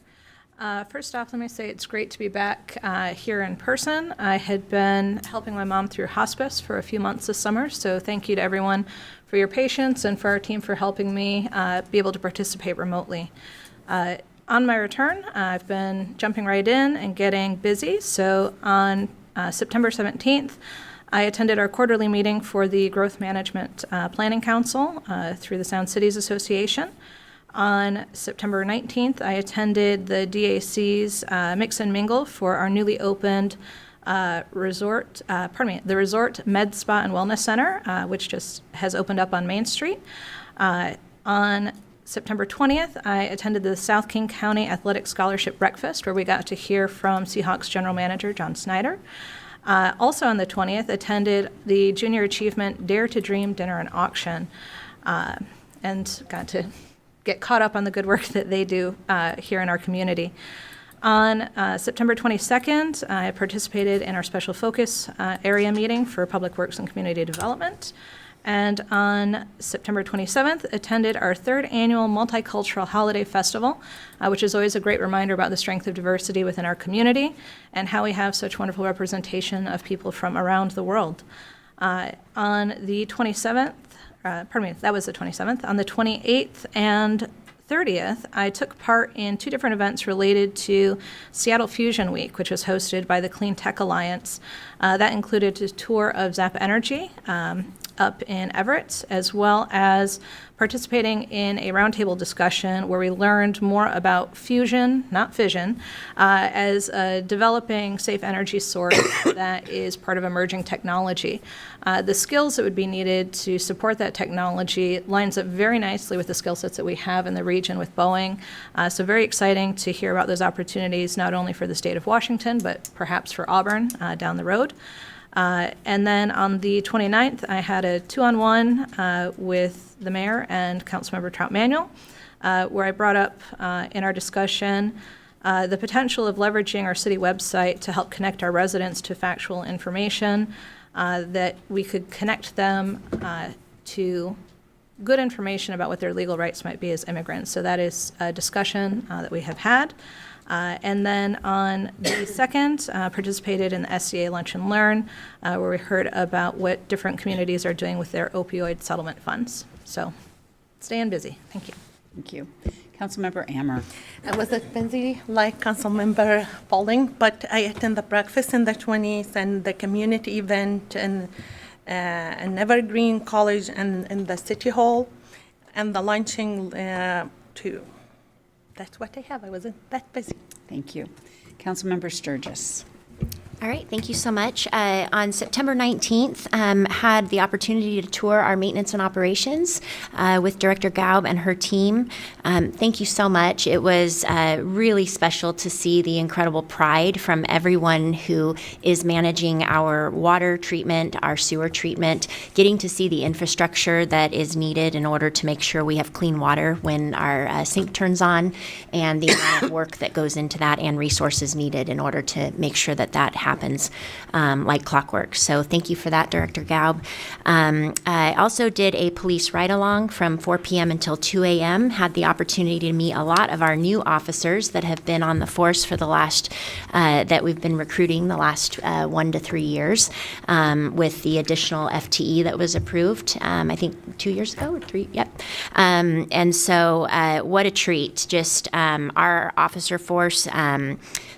Speaker 10: First off, let me say it's great to be back here in person. I had been helping my mom through hospice for a few months this summer, so thank you to everyone for your patience and for our team for helping me be able to participate remotely. On my return, I've been jumping right in and getting busy, so on September 17th, I attended our quarterly meeting for the Growth Management Planning Council through the Sound Cities Association. On September 19th, I attended the DAC's Mix and Mingle for our newly opened the Resort Med Spa and Wellness Center, which just has opened up on Main Street. On September 20th, I attended the South King County Athletic Scholarship Breakfast, where we got to hear from Seahawks General Manager John Snyder. Also on the 20th, attended the Junior Achievement Dare to Dream Dinner and Auction, and got to get caught up on the good work that they do here in our community. On September 22nd, I participated in our special focus area meeting for Public Works and Community Development. And on September 27th, attended our third annual Multicultural Holiday Festival, which is always a great reminder about the strength of diversity within our community and how we have such wonderful representation of people from around the world. On the 27th, that was the 27th. On the 28th and 30th, I took part in two different events related to Seattle Fusion Week, which was hosted by the Clean Tech Alliance. That included a tour of Zap Energy up in Everett, as well as participating in a roundtable discussion where we learned more about fusion, not fission, as a developing safe energy source that is part of emerging technology. The skills that would be needed to support that technology lines up very nicely with the skill sets that we have in the region with Boeing. So very exciting to hear about those opportunities, not only for the state of Washington, but perhaps for Auburn down the road. And then on the 29th, I had a 2-on-1 with the mayor and Councilmember Trout Manuel, where I brought up in our discussion the potential of leveraging our city website to help connect our residents to factual information, that we could connect them to good information about what their legal rights might be as immigrants. So that is a discussion that we have had. And then on the 2nd, participated in the SCA Lunch and Learn, where we heard about what different communities are doing with their opioid settlement funds. So staying busy. Thank you.
Speaker 3: Thank you. Councilmember Ammer.
Speaker 14: I wasn't busy like Councilmember Pauling, but I attend the breakfast in the 20th and the community event in Evergreen College and in the City Hall and the lunching too. That's what I have. I wasn't that busy.
Speaker 3: Thank you. Councilmember Sturgis.
Speaker 11: All right, thank you so much. On September 19th, had the opportunity to tour our maintenance and operations with Director Gaub and her team. Thank you so much. It was really special to see the incredible pride from everyone who is managing our water treatment, our sewer treatment, getting to see the infrastructure that is needed in order to make sure we have clean water when our sink turns on, and the amount of work that goes into that and resources needed in order to make sure that that happens like clockwork. So thank you for that, Director Gaub. I also did a police ride-along from 4 p.m. until 2 a.m., had the opportunity to meet a lot of our new officers that have been on the force for the last, that we've been recruiting the last 1 to 3 years with the additional FTE that was approved, I think 2 years ago or 3, yep. And so what a treat, just our officer force,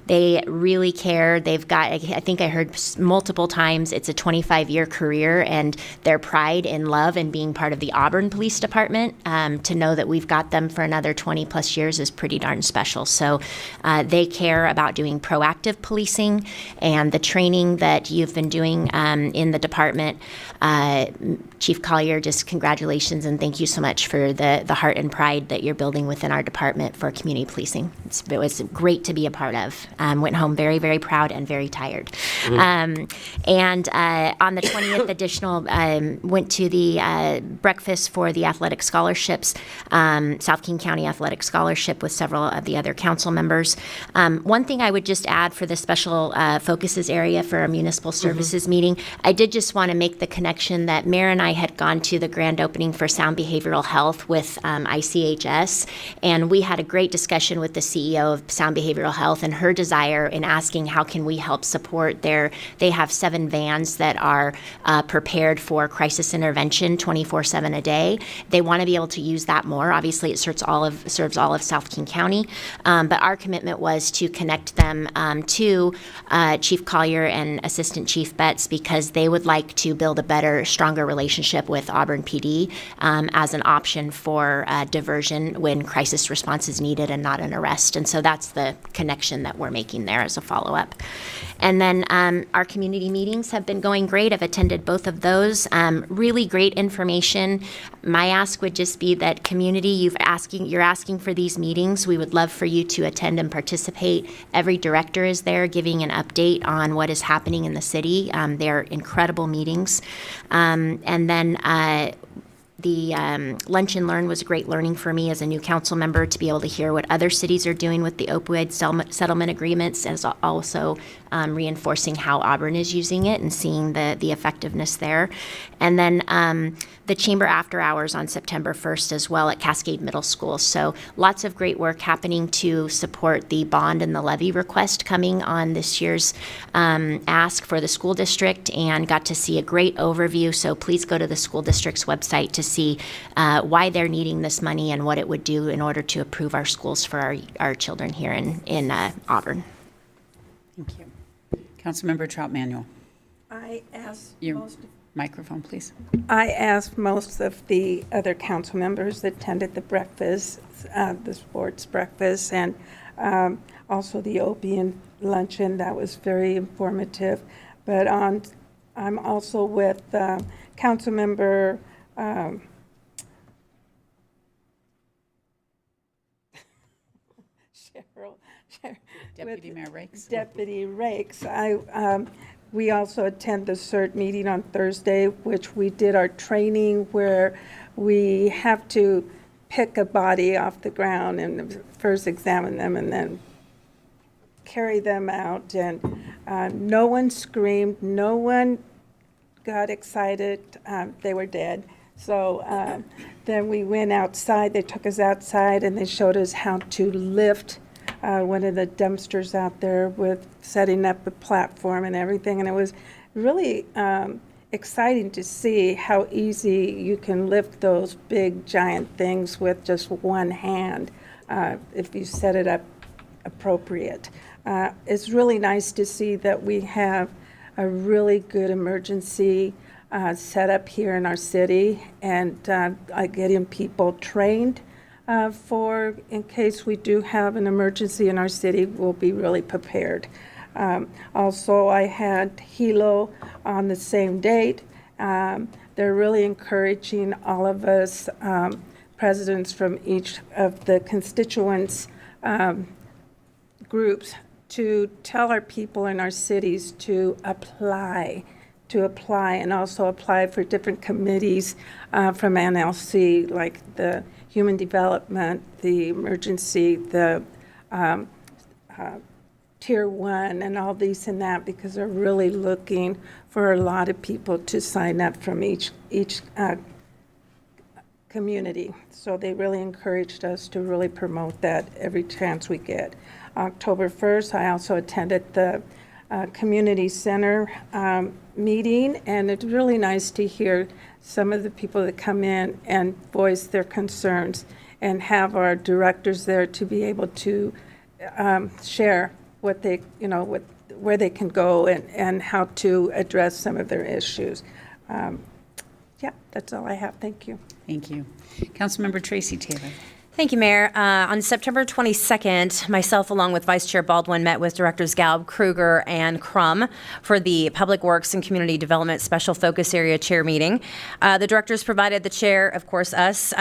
Speaker 11: they really care. They've got, I think I heard multiple times, it's a 25-year career, and their pride and love in being part of the Auburn Police Department, to know that we've got them for another 20 plus years is pretty darn special. So they care about doing proactive policing, and the training that you've been doing in the department. Chief Collier, just congratulations and thank you so much for the heart and pride that you're building within our department for community policing. It was great to be a part of. Went home very, very proud and very tired. And on the 20th additional, went to the breakfast for the athletic scholarships, South King County Athletic Scholarship with several of the other council members. One thing I would just add for the special focuses area for our municipal services meeting, I did just want to make the connection that Mayor and I had gone to the grand opening for Sound Behavioral Health with ICHS, and we had a great discussion with the CEO of Sound Behavioral Health and her desire in asking how can we help support they have 7 vans that are prepared for crisis intervention 24/7 a day. They want to be able to use that more. Obviously, it serves all of South King County, but our commitment was to connect them to Chief Collier and Assistant Chief Betts, because they would like to build a better, stronger relationship with Auburn PD as an option for diversion when crisis response is needed and not an arrest. And so that's the connection that we're making there as a follow-up. And then our community meetings have been going great. I've attended both of those. Really great information. My ask would just be that community, you're asking for these meetings. We would love for you to attend and participate. Every director is there giving an update on what is happening in the city. They're incredible meetings. And then the Lunch and Learn was a great learning for me as a new council member to be able to hear what other cities are doing with the opioid settlement agreements, and also reinforcing how Auburn is using it and seeing the effectiveness there. And then the Chamber After Hours on September 1st as well at Cascade Middle School. So lots of great work happening to support the bond and the levy request coming on this year's ask for the school district, and got to see a great overview. So please go to the school district's website to see why they're needing this money and what it would do in order to improve our schools for our children here in Auburn.
Speaker 3: Thank you. Councilmember Trout Manuel.
Speaker 13: I asked
Speaker 3: Your microphone, please.
Speaker 13: I asked most of the other council members that attended the breakfast, the sports breakfast, and also the opium luncheon. That was very informative. But I'm also with council member
Speaker 3: Deputy Mayor Rakes.
Speaker 13: Deputy Rakes. We also attend the CERT meeting on Thursday, which we did our training where we have to pick a body off the ground and first examine them and then carry them out. And no one screamed, no one got excited. They were dead. So then we went outside. They took us outside and they showed us how to lift one of the dumpsters out there with setting up the platform and everything. And it was really exciting to see how easy you can lift those big, giant things with just one hand if you set it up appropriate. It's really nice to see that we have a really good emergency set up here in our city, and getting people trained for in case we do have an emergency in our city, we'll be really prepared. Also, I had Hilo on the same date. They're really encouraging all of us, presidents from each of the constituents groups, to tell our people in our cities to apply and also apply for different committees from NLC, like the Human Development, the Emergency, the Tier 1, and all these and that, because they're really looking for a lot of people to sign up from each community. So they really encouraged us to really promote that every chance we get. October 1st, I also attended the community center meeting, and it's really nice to hear some of the people that come in and voice their concerns, and have our directors there to be able to share what they, where they can go and how to address some of their issues. Yeah, that's all I have. Thank you.
Speaker 3: Thank you. Councilmember Tracy Taylor.
Speaker 15: Thank you, Mayor. On September 22nd, myself, along with Vice Chair Baldwin, met with Directors Galb, Kruger, and Crum for the Public Works and Community Development Special Focus Area Chair meeting. The directors provided the chair, of course, us,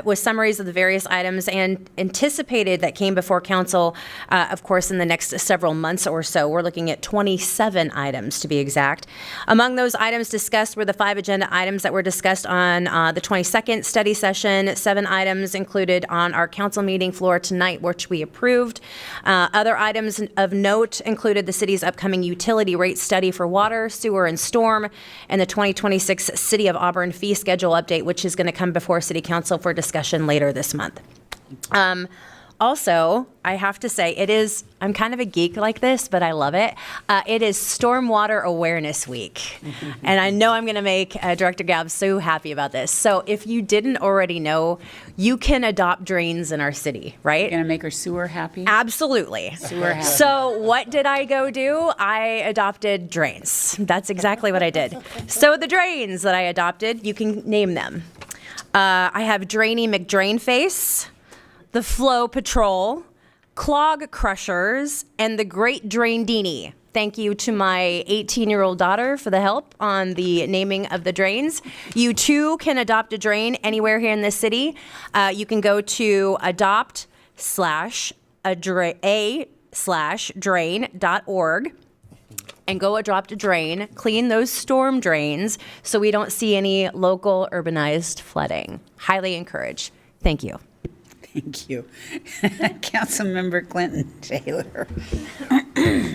Speaker 15: with summaries of the various items and anticipated that came before council, of course, in the next several months or so. We're looking at 27 items, to be exact. Among those items discussed were the 5 agenda items that were discussed on the 22nd study session. 7 items included on our council meeting floor tonight, which we approved. Other items of note included the city's upcoming utility rate study for water, sewer, and storm, and the 2026 City of Auburn fee schedule update, which is going to come before City Council for discussion later this month. Also, I have to say, I'm kind of a geek like this, but I love it. It is Stormwater Awareness Week. And I know I'm going to make Director Galb so happy about this. So if you didn't already know, you can adopt drains in our city, right?
Speaker 3: You're going to make her sewer happy?
Speaker 15: Absolutely.
Speaker 3: Sewer happy.
Speaker 15: So what did I go do? I adopted drains. That's exactly what I did. So the drains that I adopted, you can name them. I have Drainy McDrainface, the Flow Patrol, Clog Crushers, and the Great Draindini. Thank you to my 18-year-old daughter for the help on the naming of the drains. You too can adopt a drain anywhere here in this city. You can go to adopt/a/drain.org and go adopt a drain, clean those storm drains so we don't see any local urbanized flooding. Highly encouraged. Thank you.
Speaker 3: Thank you. Councilmember Clinton Taylor.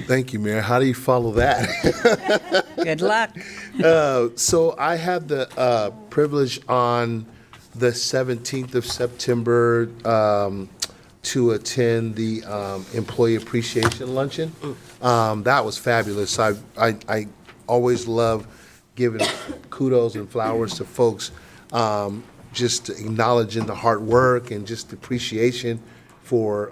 Speaker 12: Thank you, Mayor. How do you follow that?
Speaker 3: Good luck.
Speaker 12: So I had the privilege on the 17th of September to attend the Employee Appreciation Luncheon. That was fabulous. I always love giving kudos and flowers to folks, just acknowledging the hard work and just appreciation for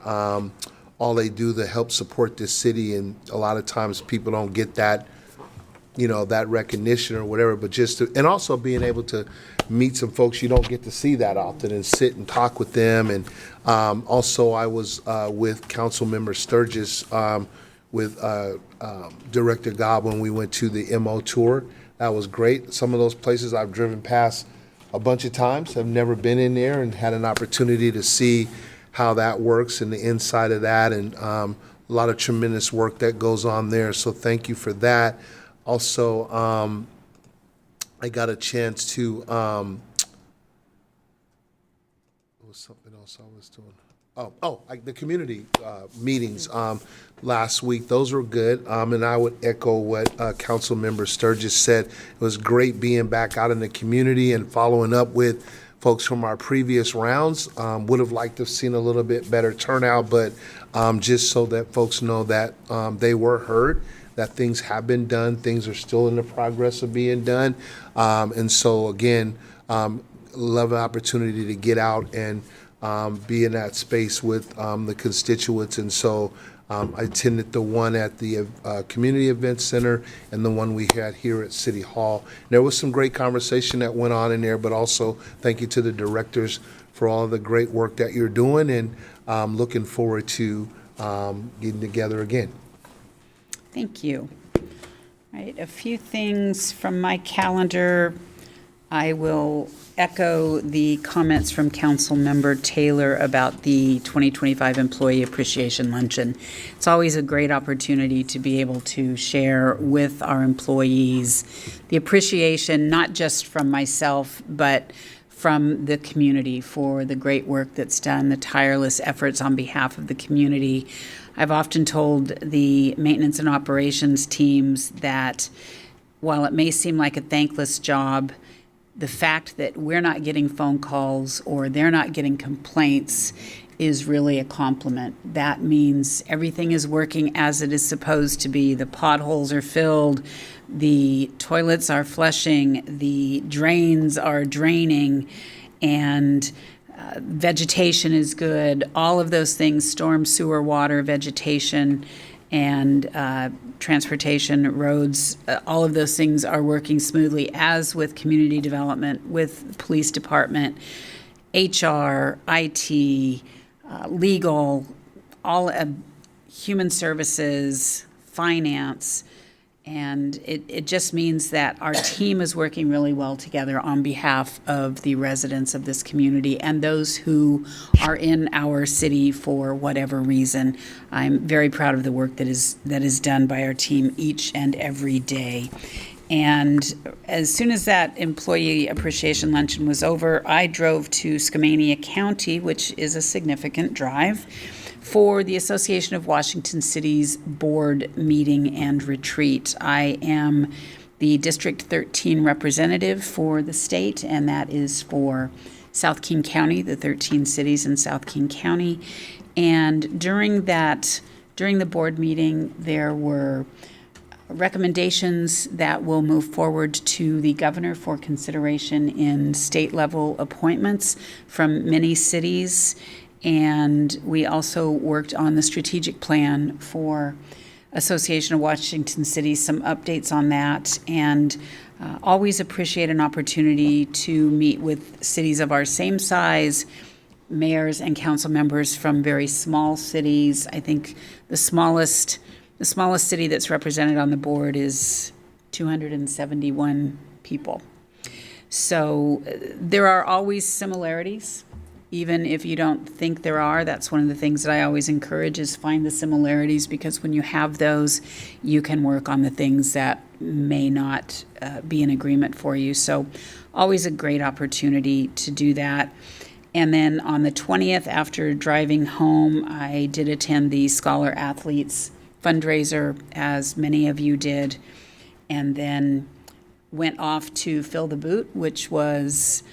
Speaker 12: all they do to help support this city. And a lot of times people don't get that, that recognition or whatever, but and also being able to meet some folks you don't get to see that often and sit and talk with them. And also I was with Councilmember Sturgis, with Director Gobb when we went to the MO tour. That was great. Some of those places I've driven past a bunch of times. I've never been in there and had an opportunity to see how that works and the inside of that, and a lot of tremendous work that goes on there. So thank you for that. Also, I got a chance to, what was something else I was doing? The community meetings last week. Those were good. And I would echo what Councilmember Sturgis said. It was great being back out in the community and following up with folks from our previous rounds. Would have liked to have seen a little bit better turnout, but just so that folks know that they were heard. that things have been done, things are still in the progress of being done. And so again, love the opportunity to get out and be in that space with the constituents. And so I attended the one at the Community Event Center and the one we had here at City Hall. There was some great conversation that went on in there, but also thank you to the directors for all the great work that you're doing, and looking forward to getting together again.
Speaker 3: Thank you. All right, a few things from my calendar. I will echo the comments from Council Member Taylor about the 2025 Employee Appreciation Luncheon. It's always a great opportunity to be able to share with our employees the appreciation, not just from myself, but from the community for the great work that's done, the tireless efforts on behalf of the community. I've often told the maintenance and operations teams that while it may seem like a thankless job, the fact that we're not getting phone calls or they're not getting complaints is really a compliment. That means everything is working as it is supposed to be. The potholes are filled, the toilets are flushing, the drains are draining, and vegetation is good. All of those things, storm, sewer, water, vegetation, and transportation, roads, all of those things are working smoothly, as with community development, with police department, HR, IT, legal, all human services, finance. And it just means that our team is working really well together on behalf of the residents of this community and those who are in our city for whatever reason. I'm very proud of the work that is done by our team each and every day. And as soon as that Employee Appreciation Luncheon was over, I drove to Skamania County, which is a significant drive, for the Association of Washington Cities Board meeting and retreat. I am the District 13 representative for the state, and that is for South King County, the 13 cities in South King County. And during the board meeting, there were recommendations that will move forward to the governor for consideration in state-level appointments from many cities. And we also worked on the strategic plan for Association of Washington Cities, some updates on that, and always appreciate an opportunity to meet with cities of our same size, mayors and council members from very small cities. I think the smallest city that's represented on the board is 271 people. So there are always similarities. Even if you don't think there are, that's one of the things that I always encourage is find the similarities, because when you have those, you can work on the things that may not be in agreement for you. So always a great opportunity to do that. And then on the 20th, after driving home, I did attend the Scholar Athletes fundraiser, as many of you did, and then went off to Fill the Boot, which was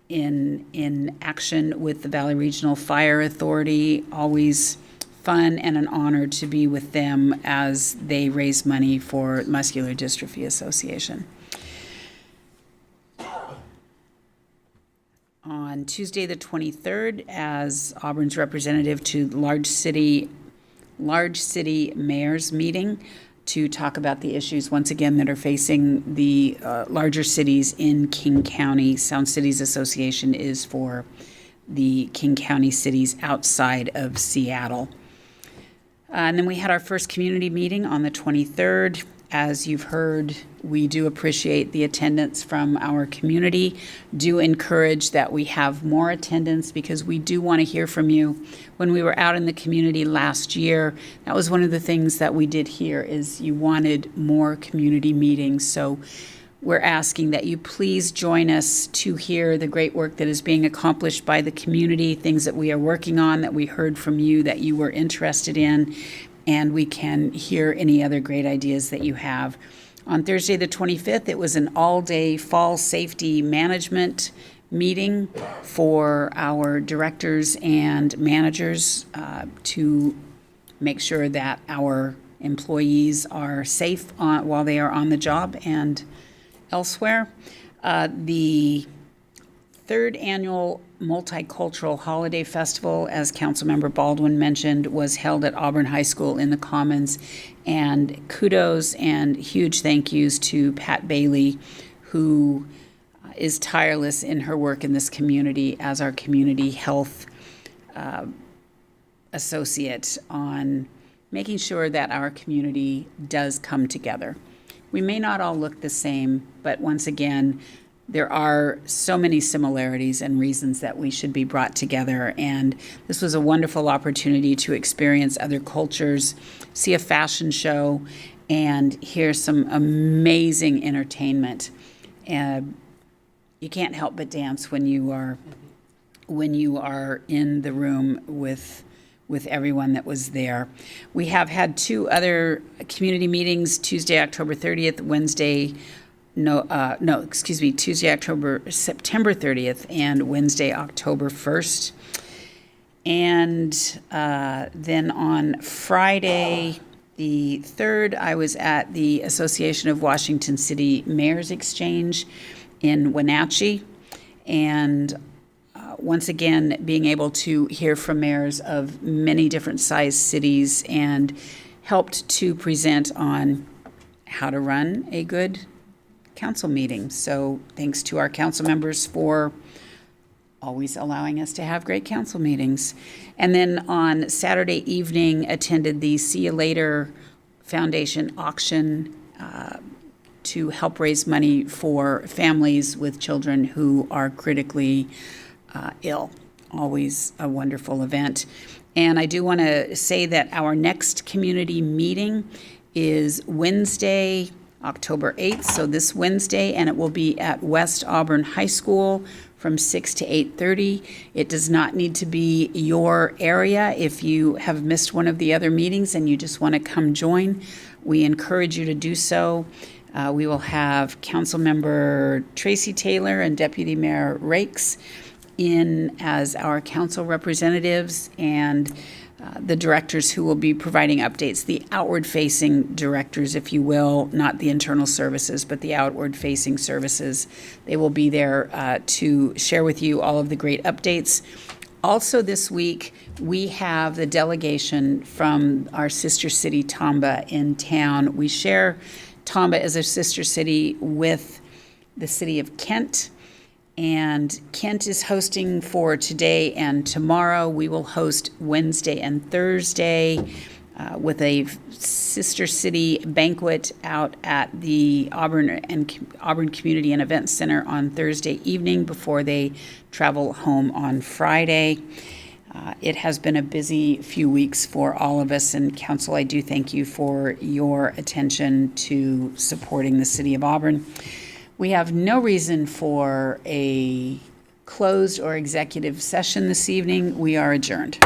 Speaker 3: in action with the Valley Regional Fire Authority. Always fun and an honor to be with them as they raise money for Muscular Dystrophy Association. On Tuesday the 23rd, as Auburn's representative to large city mayors meeting to talk about the issues, once again, that are facing the larger cities in King County. Sound Cities Association is for the King County cities outside of Seattle. And then we had our first community meeting on the 23rd. As you've heard, we do appreciate the attendance from our community. Do encourage that we have more attendance, because we do want to hear from you. When we were out in the community last year, that was one of the things that we did here, is you wanted more community meetings. So we're asking that you please join us to hear the great work that is being accomplished by the community, things that we are working on, that we heard from you that you were interested in, and we can hear any other great ideas that you have. On Thursday the 25th, it was an all-day fall safety management meeting for our directors and managers to make sure that our employees are safe while they are on the job and elsewhere. The third annual Multicultural Holiday Festival, as Councilmember Baldwin mentioned, was held at Auburn High School in the Commons. And kudos and huge thank yous to Pat Bailey, who is tireless in her work in this community as our community health associate on making sure that our community does come together. We may not all look the same, but once again, there are so many similarities and reasons that we should be brought together. And this was a wonderful opportunity to experience other cultures, see a fashion show, and hear some amazing entertainment. You can't help but dance when you are in the room with everyone that was there. We have had two other community meetings, Tuesday, October 30th, September 30th, and Wednesday, October 1st. And then on Friday, the 3rd, I was at the Association of Washington City Mayors Exchange in Wenatchee. And once again, being able to hear from mayors of many different sized cities and helped to present on how to run a good council meeting. So thanks to our council members for always allowing us to have great council meetings. And then on Saturday evening, attended the See You Later Foundation auction to help raise money for families with children who are critically ill. Always a wonderful event. And I do want to say that our next community meeting is Wednesday, October 8th, so this Wednesday, and it will be at West Auburn High School from 6 to 8:30. It does not need to be your area. If you have missed one of the other meetings and you just want to come join, we encourage you to do so. We will have Councilmember Tracy Taylor and Deputy Mayor Rakes in as our council representatives, and the directors who will be providing updates, the outward-facing directors, if you will, not the internal services, but the outward-facing services. They will be there to share with you all of the great updates. Also this week, we have the delegation from our sister city, Tamba, in town. We share Tamba as a sister city with the city of Kent. And Kent is hosting for today and tomorrow. We will host Wednesday and Thursday with a sister city banquet out at the Auburn Community and Events Center on Thursday evening before they travel home on Friday. It has been a busy few weeks for all of us, and Council, I do thank you for your attention to supporting the city of Auburn. We have no reason for a closed or executive session this evening. We are adjourned.